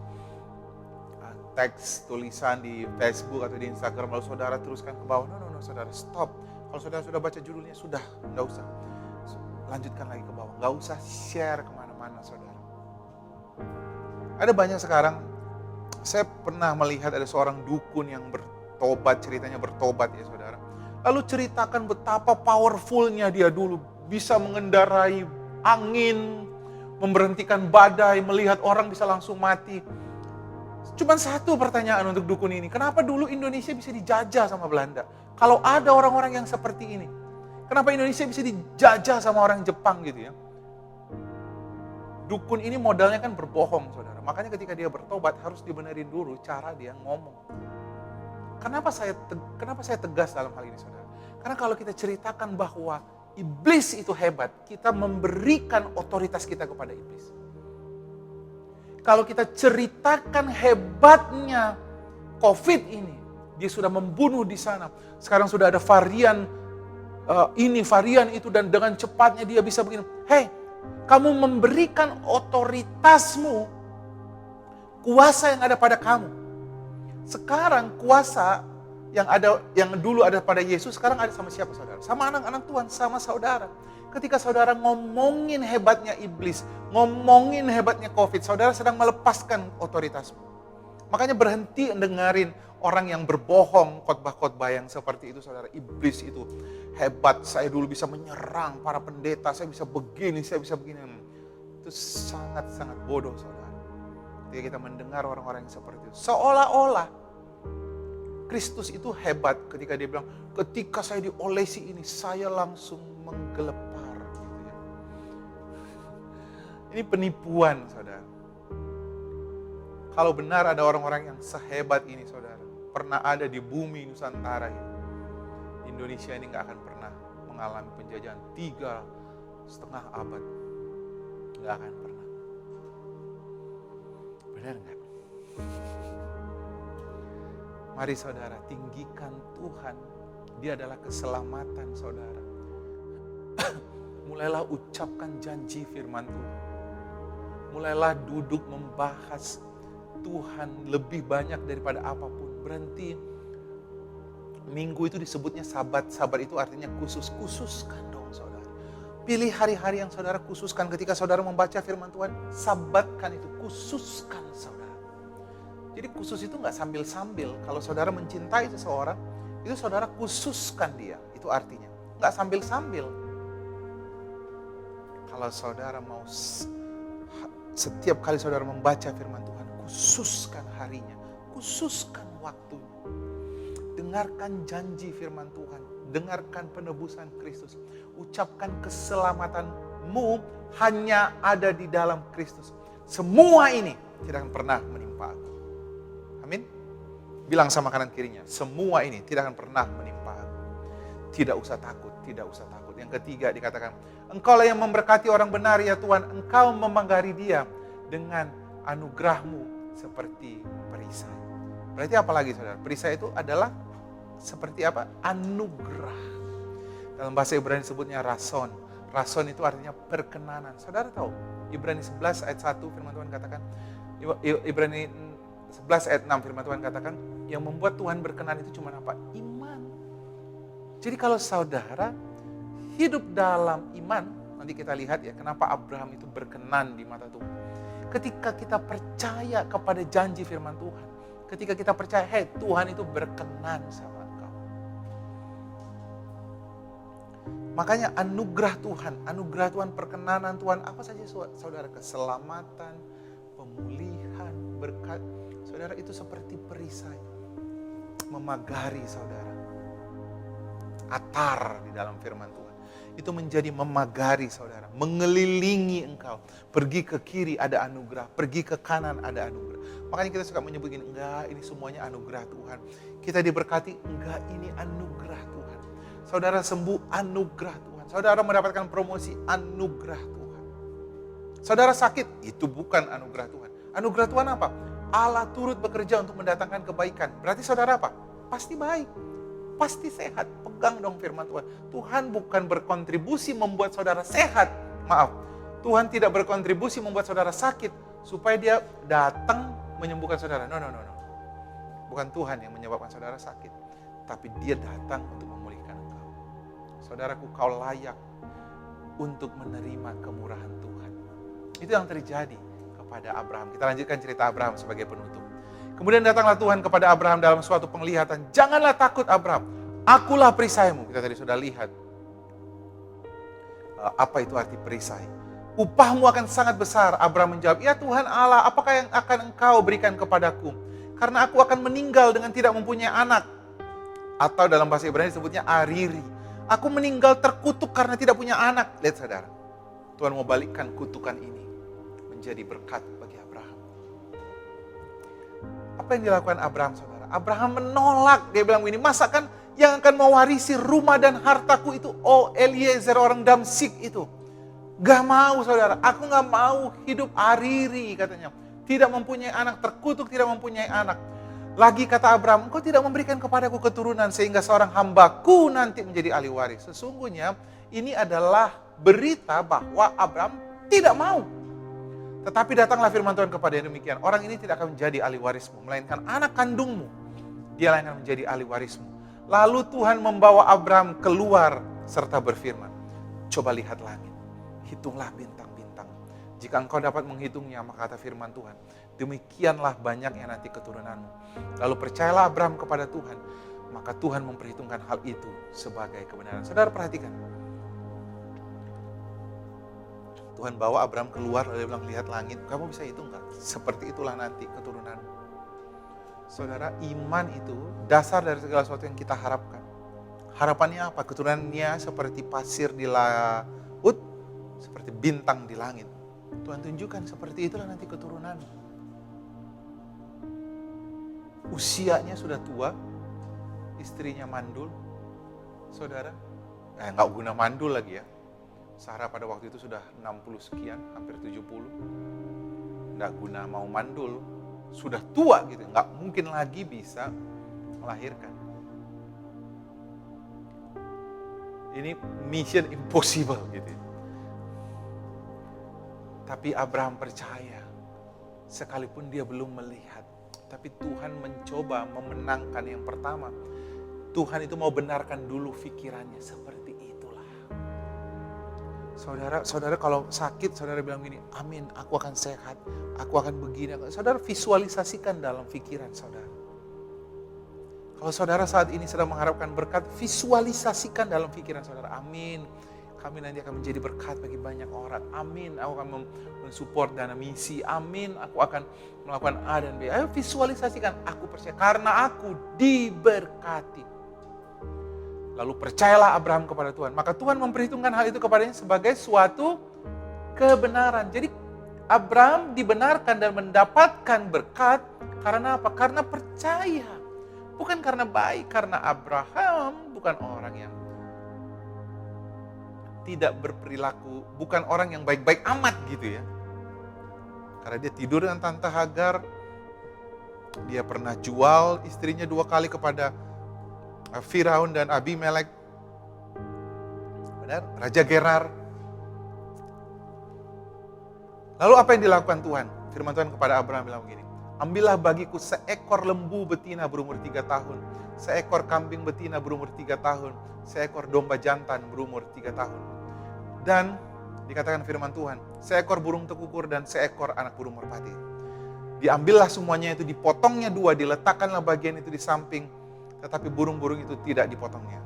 teks tulisan di Facebook atau di Instagram lalu saudara teruskan ke bawah. No, saudara stop. Kalau saudara sudah baca judulnya sudah, nggak usah. Lanjutkan lagi ke bawah, nggak usah share kemana-mana saudara. Ada banyak sekarang, saya pernah melihat ada seorang dukun yang bertobat, ceritanya bertobat ya saudara. Lalu ceritakan betapa powerfulnya dia dulu, bisa mengendarai angin, memberhentikan badai, melihat orang bisa langsung mati. Cuma satu pertanyaan untuk dukun ini, kenapa dulu Indonesia bisa dijajah sama Belanda? Kalau ada orang-orang yang seperti ini, kenapa Indonesia bisa dijajah sama orang Jepang gitu ya? Dukun ini modalnya kan berbohong saudara, makanya ketika dia bertobat harus dibenerin dulu cara dia ngomong. Kenapa saya tegas dalam hal ini saudara? Karena kalau kita ceritakan bahwa iblis itu hebat, kita memberikan otoritas kita kepada iblis. Kalau kita ceritakan hebatnya COVID ini, dia sudah membunuh di sana. Sekarang sudah ada varian ini, varian itu, dan dengan cepatnya dia bisa begini. Hei, kamu memberikan otoritasmu, kuasa yang ada pada kamu. Sekarang kuasa yang dulu ada pada Yesus, sekarang ada sama siapa saudara? Sama anak-anak Tuhan, sama saudara. Ketika saudara ngomongin hebatnya iblis, ngomongin hebatnya COVID, saudara sedang melepaskan otoritasmu. Makanya berhenti dengerin orang yang berbohong, khotbah-khotbah yang seperti itu saudara. Iblis itu hebat, saya dulu bisa menyerang para pendeta, saya bisa begini, saya bisa begini. Itu sangat-sangat bodoh saudara. Ketika kita mendengar orang-orang yang seperti itu, seolah-olah Kristus itu hebat ketika dia bilang, ketika saya diolesi ini, saya langsung menggelepar. Gitu ya. Ini penipuan, saudara. Kalau benar ada orang-orang yang sehebat ini, saudara, pernah ada di bumi Nusantara ini, Indonesia ini gak akan pernah mengalami penjajahan 3,5 abad. Gak akan pernah. Benar gak? Mari saudara, tinggikan Tuhan. Dia adalah keselamatan saudara. Mulailah ucapkan janji firman Tuhan. Mulailah duduk membahas Tuhan lebih banyak daripada apapun. Berhenti. Minggu itu disebutnya sabat. Sabat itu artinya khusus. Khususkan dong saudara. Pilih hari-hari yang saudara khususkan. Ketika saudara membaca firman Tuhan, sabatkan itu. Khususkan saudara. Jadi khusus itu gak sambil-sambil. Kalau saudara mencintai seseorang, itu saudara khususkan dia. Itu artinya. Gak sambil-sambil. Kalau saudara mau setiap kali saudara membaca firman Tuhan, khususkan harinya. Khususkan waktunya. Dengarkan janji firman Tuhan. Dengarkan penebusan Kristus. Ucapkan keselamatanmu hanya ada di dalam Kristus. Semua ini tidak akan pernah menimpa aku. Amin. Bilang sama kanan kirinya, semua ini tidak akan pernah menimpa aku. Tidak usah takut, tidak usah takut. Yang ketiga dikatakan, Engkaulah yang memberkati orang benar ya Tuhan, Engkau memanggari dia dengan anugerahmu seperti perisai. Berarti apa lagi saudara? Perisai itu adalah seperti apa? Anugerah. Dalam bahasa Ibrani disebutnya rason. Rason itu artinya perkenanan. Saudara tahu, Ibrani 11 ayat 1 firman Tuhan katakan, Ibrani 11 ayat 6 firman Tuhan katakan, yang membuat Tuhan berkenan itu cuma apa? Iman. Jadi kalau saudara hidup dalam iman, nanti kita lihat ya kenapa Abraham itu berkenan di mata Tuhan. Ketika kita percaya kepada janji firman Tuhan, Ketika kita percaya, Tuhan itu berkenan sama engkau. Makanya anugerah Tuhan, perkenanan Tuhan, apa saja saudara, keselamatan, pemulihan, berkat. Saudara, itu seperti perisai, memagari saudara. Atar di dalam firman Tuhan. Itu menjadi memagari saudara, mengelilingi engkau. Pergi ke kiri ada anugerah, pergi ke kanan ada anugerah. Makanya kita suka menyebut gini, enggak ini semuanya anugerah Tuhan. Kita diberkati, enggak ini anugerah Tuhan. Saudara sembuh, anugerah Tuhan. Saudara mendapatkan promosi, anugerah Tuhan. Saudara sakit, itu bukan anugerah Tuhan. Anugerah Tuhan apa? Allah turut bekerja untuk mendatangkan kebaikan. Berarti saudara apa? Pasti baik. Pasti sehat, pegang dong firman Tuhan. Tuhan bukan berkontribusi membuat saudara sehat. Maaf, Tuhan tidak berkontribusi membuat saudara sakit supaya dia datang menyembuhkan saudara. No. Bukan Tuhan yang menyebabkan saudara sakit, tapi dia datang untuk memulihkan engkau. Saudaraku, kau layak untuk menerima kemurahan Tuhan. Itu yang terjadi kepada Abraham. Kita lanjutkan cerita Abraham sebagai penutup. Kemudian datanglah Tuhan kepada Abraham dalam suatu penglihatan. Janganlah takut Abraham, akulah perisaimu. Kita tadi sudah lihat apa itu arti perisai. Upahmu akan sangat besar. Abraham menjawab, ya Tuhan Allah, apakah yang akan engkau berikan kepadaku? Karena aku akan meninggal dengan tidak mempunyai anak. Atau dalam bahasa Ibrani disebutnya ariri. Aku meninggal terkutuk karena tidak punya anak. Lihat saudara, Tuhan mau balikkan kutukan ini menjadi berkat bagi Abraham. Apa yang dilakukan Abraham saudara? Abraham menolak, dia bilang begini, masakan yang akan mewarisi rumah dan hartaku itu, Eliezer orang Damsik itu. Gak mau saudara, aku gak mau hidup ariri katanya. Tidak mempunyai anak, terkutuk tidak mempunyai anak. Lagi kata Abraham, engkau tidak memberikan kepadaku keturunan sehingga seorang hambaku nanti menjadi ahli waris. Sesungguhnya ini adalah berita bahwa Abraham tidak mau. Tetapi datanglah firman Tuhan kepadanya demikian, orang ini tidak akan menjadi ahli warismu, melainkan anak kandungmu, dia yang akan menjadi ahli warismu. Lalu Tuhan membawa Abraham keluar serta berfirman, coba lihat langit, hitunglah bintang-bintang. Jika engkau dapat menghitungnya, maka kata firman Tuhan, demikianlah banyaknya nanti keturunanmu. Lalu percayalah Abraham kepada Tuhan, maka Tuhan memperhitungkan hal itu sebagai kebenaran. Saudara perhatikan, Tuhan bawa Abraham keluar, lalu dia bilang, lihat langit, kamu bisa hitung gak? Seperti itulah nanti keturunan. Saudara, iman itu dasar dari segala sesuatu yang kita harapkan. Harapannya apa? Keturunannya seperti pasir di laut, seperti bintang di langit. Tuhan tunjukkan, seperti itulah nanti keturunan. Usianya sudah tua, istrinya mandul. Saudara, gak guna mandul lagi ya. Sarah pada waktu itu sudah 60 sekian, hampir 70. Nggak guna mau mandul, sudah tua gitu, nggak mungkin lagi bisa melahirkan. Ini mission impossible gitu. Tapi Abraham percaya, sekalipun dia belum melihat, tapi Tuhan mencoba memenangkan yang pertama. Tuhan itu mau benarkan dulu pikirannya, seperti itulah. Saudara kalau sakit, saudara bilang gini, amin, aku akan sehat, aku akan begini. Saudara visualisasikan dalam pikiran saudara. Kalau saudara saat ini sedang mengharapkan berkat, visualisasikan dalam pikiran saudara, amin, kami nanti akan menjadi berkat bagi banyak orang, amin, aku akan mensupport dana misi, amin, aku akan melakukan A dan B. Ayo visualisasikan, aku percaya karena aku diberkati. Lalu percayalah Abraham kepada Tuhan. Maka Tuhan memperhitungkan hal itu kepadanya sebagai suatu kebenaran. Jadi Abraham dibenarkan dan mendapatkan berkat karena apa? Karena percaya. Bukan karena baik, karena Abraham bukan orang yang tidak berperilaku, bukan orang yang baik-baik amat gitu ya. Karena dia tidur dengan Tante Hagar, dia pernah jual istrinya 2 kali kepada Firaun dan Abimelek, benar? Raja Gerar. Lalu apa yang dilakukan Tuhan? Firman Tuhan kepada Abraham bilang begini, ambillah bagiku seekor lembu betina berumur 3 tahun, seekor kambing betina berumur 3 tahun, seekor domba jantan berumur 3 tahun. Dan dikatakan firman Tuhan, seekor burung tekukur dan seekor anak burung merpati. Diambillah semuanya itu, dipotongnya 2, diletakkanlah bagian itu di samping, tetapi burung-burung itu tidak dipotongnya.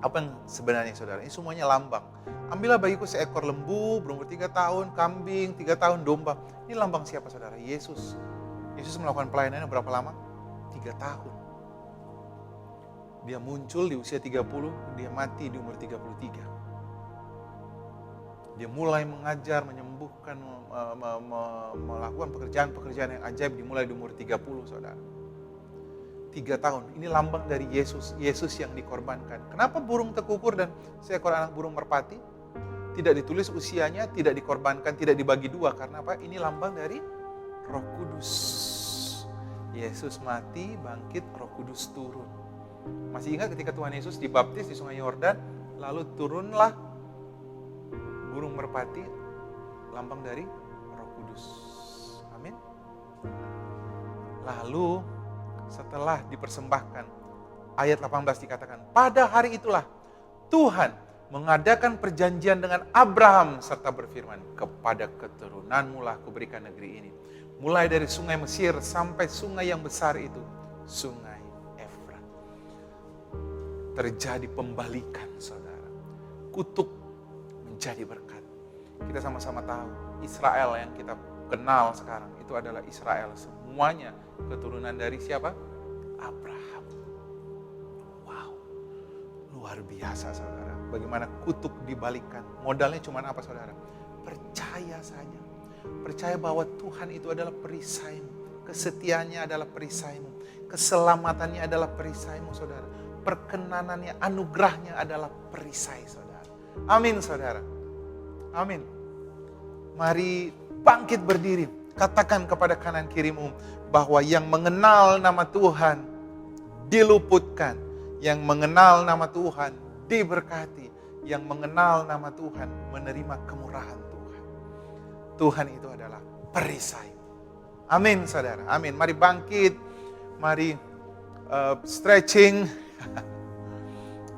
Apa yang sebenarnya saudara? Ini semuanya lambang. Ambillah bagiku seekor lembu, berumur 3 tahun, kambing 3 tahun, domba. Ini lambang siapa saudara? Yesus. Yesus melakukan pelayanannya berapa lama? 3 tahun. Dia muncul di usia 30, dia mati di umur 33. Dia mulai mengajar, menyembuhkan, melakukan pekerjaan-pekerjaan yang ajaib dimulai di umur 30, saudara. 3 tahun, ini lambang dari Yesus, Yesus yang dikorbankan. Kenapa burung tekukur dan seekor anak burung merpati? Tidak ditulis usianya, tidak dikorbankan, tidak dibagi 2. Karena apa? Ini lambang dari Roh Kudus. Yesus mati, bangkit, Roh Kudus turun. Masih ingat ketika Tuhan Yesus dibaptis di Sungai Yordan, lalu turunlah burung merpati, lambang dari Roh Kudus. Amin. Lalu setelah dipersembahkan, ayat 18 dikatakan, pada hari itulah Tuhan mengadakan perjanjian dengan Abraham serta berfirman, kepada keturunanmu lah kuberikan negeri ini. Mulai dari sungai Mesir sampai sungai yang besar itu, sungai Efrat. Terjadi pembalikan, saudara. Kutuk menjadi berkat. Kita sama-sama tahu, Israel yang kita kenal sekarang, itu adalah Israel. Semuanya keturunan dari siapa? Abraham. Wow, luar biasa saudara. Bagaimana kutuk dibalikan. Modalnya cuma apa saudara? Percaya saja. Percaya bahwa Tuhan itu adalah perisaimu. Kesetiaannya adalah perisaimu. Keselamatannya adalah perisaimu saudara. Perkenanannya, anugerahnya adalah perisai saudara. Amin saudara. Amin. Mari bangkit berdiri. Katakan kepada kanan kirimu bahwa yang mengenal nama Tuhan diluputkan. Yang mengenal nama Tuhan diberkati. Yang mengenal nama Tuhan menerima kemurahan Tuhan. Tuhan itu adalah perisai. Amin saudara. Amin. Mari bangkit. Mari stretching.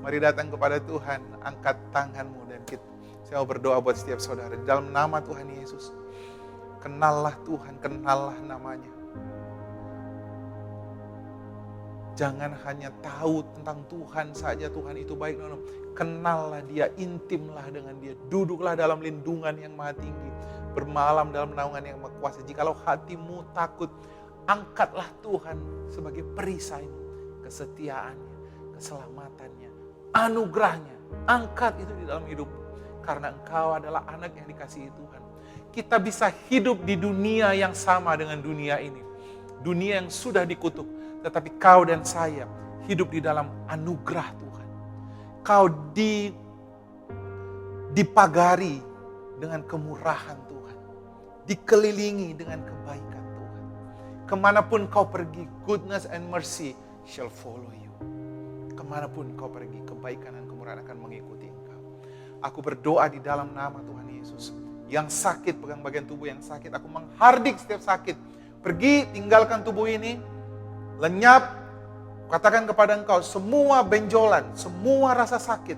Mari datang kepada Tuhan. Angkat tanganmu dan saya mau berdoa buat setiap saudara. Dalam nama Tuhan Yesus. Kenallah Tuhan, kenallah namanya. Jangan hanya tahu tentang Tuhan saja, Tuhan itu baik. No. Kenallah dia, intimlah dengan dia. Duduklah dalam lindungan yang maha tinggi. Bermalam dalam naungan yang maha kuasa. Jikalau hatimu takut, angkatlah Tuhan sebagai perisaimu. Kesetiaannya, keselamatannya, anugerahnya. Angkat itu di dalam hidupmu. Karena engkau adalah anak yang dikasihi Tuhan. Kita bisa hidup di dunia yang sama dengan dunia ini. Dunia yang sudah dikutuk. Tetapi kau dan saya hidup di dalam anugerah Tuhan. Kau dipagari dengan kemurahan Tuhan. Dikelilingi dengan kebaikan Tuhan. Kemanapun kau pergi, goodness and mercy shall follow you. Kemanapun kau pergi, kebaikan dan kemurahan akan mengikuti engkau. Aku berdoa di dalam nama Tuhan Yesus. Yang sakit, pegang bagian tubuh yang sakit. Aku menghardik setiap sakit. Pergi, tinggalkan tubuh ini. Lenyap. Katakan kepada engkau, semua benjolan, semua rasa sakit,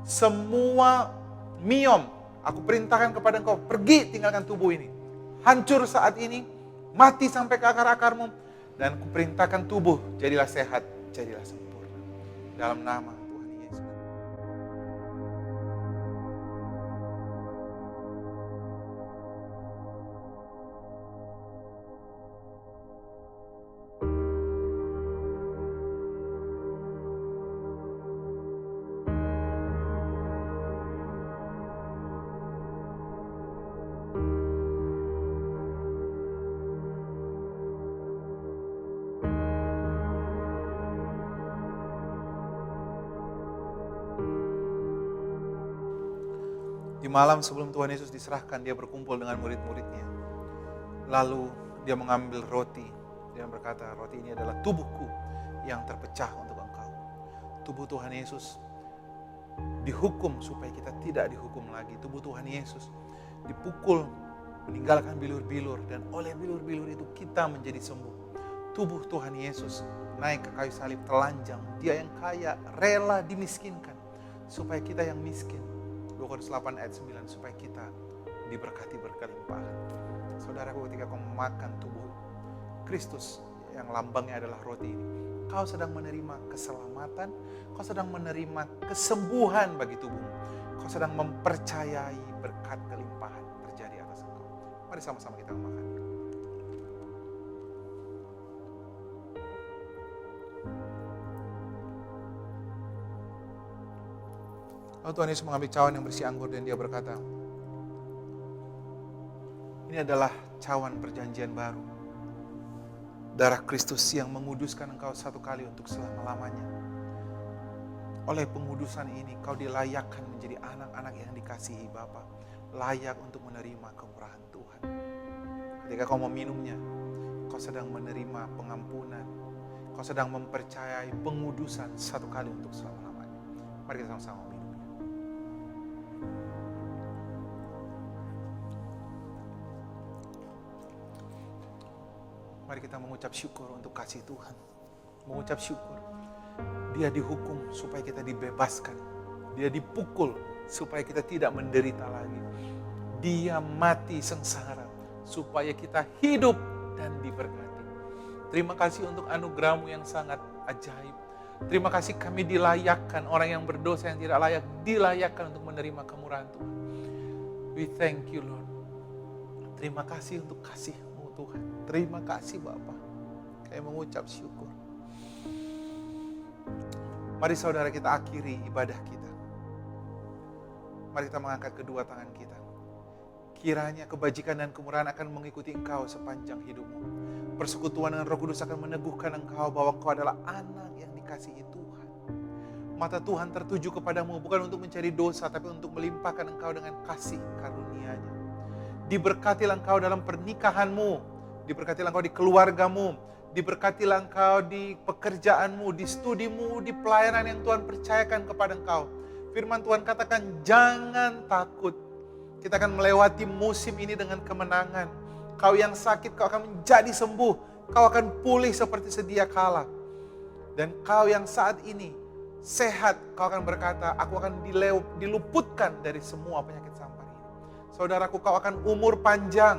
semua miom. Aku perintahkan kepada engkau, pergi, tinggalkan tubuh ini. Hancur saat ini. Mati sampai ke akar-akarmu. Dan aku perintahkan tubuh, jadilah sehat, jadilah sempurna. Dalam nama Tuhan Yesus. Di malam sebelum Tuhan Yesus diserahkan, dia berkumpul dengan murid-muridnya. Lalu dia mengambil roti. Dia berkata, roti ini adalah tubuhku yang terpecah untuk engkau. Tubuh Tuhan Yesus dihukum supaya kita tidak dihukum lagi. Tubuh Tuhan Yesus dipukul, meninggalkan bilur-bilur. Dan oleh bilur-bilur itu kita menjadi sembuh. Tubuh Tuhan Yesus naik ke kayu salib, telanjang. Dia yang kaya, rela dimiskinkan. Supaya kita yang miskin. 2 Korintus 8 ayat 9, supaya kita diberkati berkelimpahan. Saudara saudaraku, ketika kau makan tubuh Kristus yang lambangnya adalah roti ini, kau sedang menerima keselamatan, kau sedang menerima kesembuhan bagi tubuhmu. Kau sedang mempercayai berkat kelimpahan terjadi atas engkau. Mari sama-sama kita makan. Lalu Tuhan Yesus mengambil cawan yang berisi anggur dan dia berkata, ini adalah cawan perjanjian baru. Darah Kristus yang menguduskan engkau satu kali untuk selama-lamanya. Oleh pengudusan ini kau dilayakkan menjadi anak-anak yang dikasihi Bapa, layak untuk menerima kemurahan Tuhan. Ketika kau meminumnya, kau sedang menerima pengampunan, kau sedang mempercayai pengudusan satu kali untuk selama-lamanya. Mari kita sama-sama minum. Mari kita mengucap syukur untuk kasih Tuhan. Mengucap syukur. Dia dihukum supaya kita dibebaskan. Dia dipukul supaya kita tidak menderita lagi. Dia mati sengsara supaya kita hidup dan diberkati. Terima kasih untuk anugerah-Mu yang sangat ajaib. Terima kasih kami dilayakkan, orang yang berdosa yang tidak layak dilayakkan untuk menerima kemurahan Tuhan. We thank you Lord. Terima kasih untuk kasih-Mu Tuhan. Terima kasih Bapa. Kami mengucap syukur. Mari saudara kita akhiri ibadah kita. Mari kita mengangkat kedua tangan kita. Kiranya kebajikan dan kemurahan akan mengikuti engkau sepanjang hidupmu. Persekutuan dengan Roh Kudus akan meneguhkan engkau bahwa engkau adalah anak yang dikasihi Tuhan. Mata Tuhan tertuju kepadamu bukan untuk mencari dosa, tapi untuk melimpahkan engkau dengan kasih karunia-Nya. Diberkatilah engkau dalam pernikahanmu, diberkatilah engkau di keluargamu, diberkatilah engkau di pekerjaanmu, di studimu, di pelayanan yang Tuhan percayakan kepada engkau. Firman Tuhan katakan, jangan takut. Kita akan melewati musim ini dengan kemenangan. Kau yang sakit, kau akan menjadi sembuh. Kau akan pulih seperti sedia kala. Dan kau yang saat ini sehat, kau akan berkata, aku akan diluputkan dari semua penyakit sampar ini. Saudaraku, kau akan umur panjang.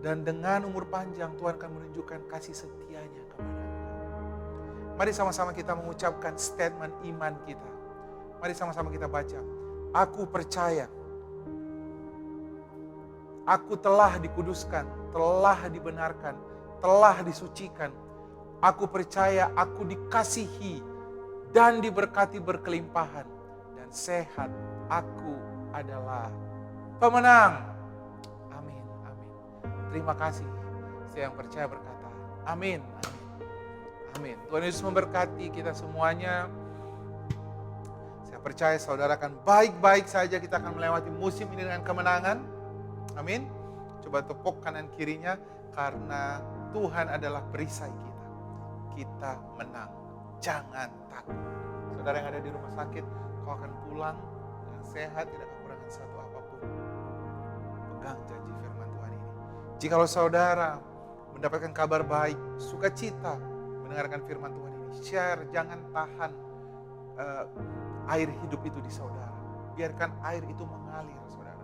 Dan dengan umur panjang, Tuhan akan menunjukkan kasih setia-Nya kepada engkau. Mari sama-sama kita mengucapkan statement iman kita. Mari sama-sama kita baca. Aku percaya. Aku telah dikuduskan, telah dibenarkan, telah disucikan. Aku percaya aku dikasihi dan diberkati berkelimpahan. Dan sehat, aku adalah pemenang. Amin, amin. Terima kasih. Saya yang percaya berkata, amin, amin, amin. Tuhan Yesus memberkati kita semuanya. Saya percaya saudara akan baik-baik saja, kita akan melewati musim ini dengan kemenangan. Amin. Coba tepuk kanan kirinya, karena Tuhan adalah perisai kita. Kita menang. Jangan takut. Saudara yang ada di rumah sakit, kau akan pulang dengan sehat, tidak kekurangan satu apapun. Pegang janji firman Tuhan ini. Jikalau saudara mendapatkan kabar baik, sukacita mendengarkan firman Tuhan ini, share, jangan tahan air hidup itu di saudara. Biarkan air itu mengalir, saudara.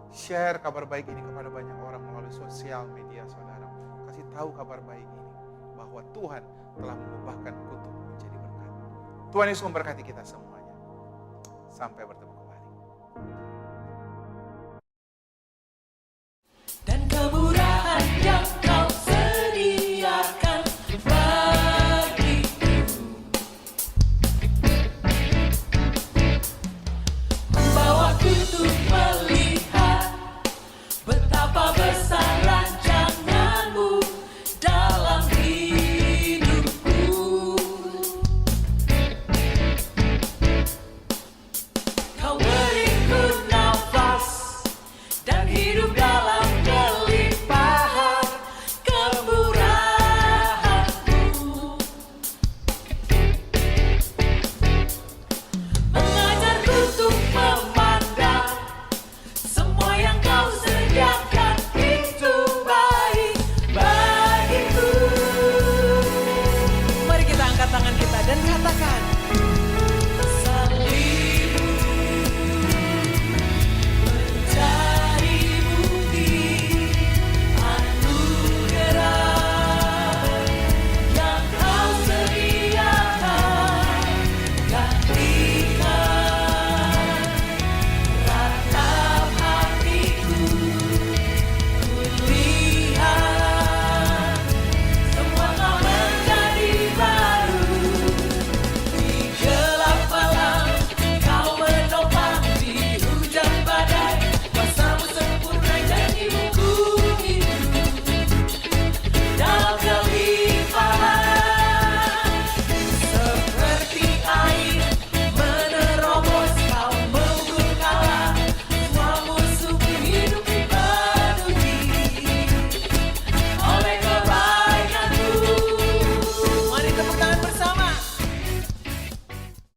Share kabar baik ini kepada banyak orang melalui sosial media saudara. Kasih tahu kabar baik ini, bahwa Tuhan telah mengubahkan kutuk menjadi berkat. Tuhan Yesus memberkati kita semuanya. Sampai bertemu kembali.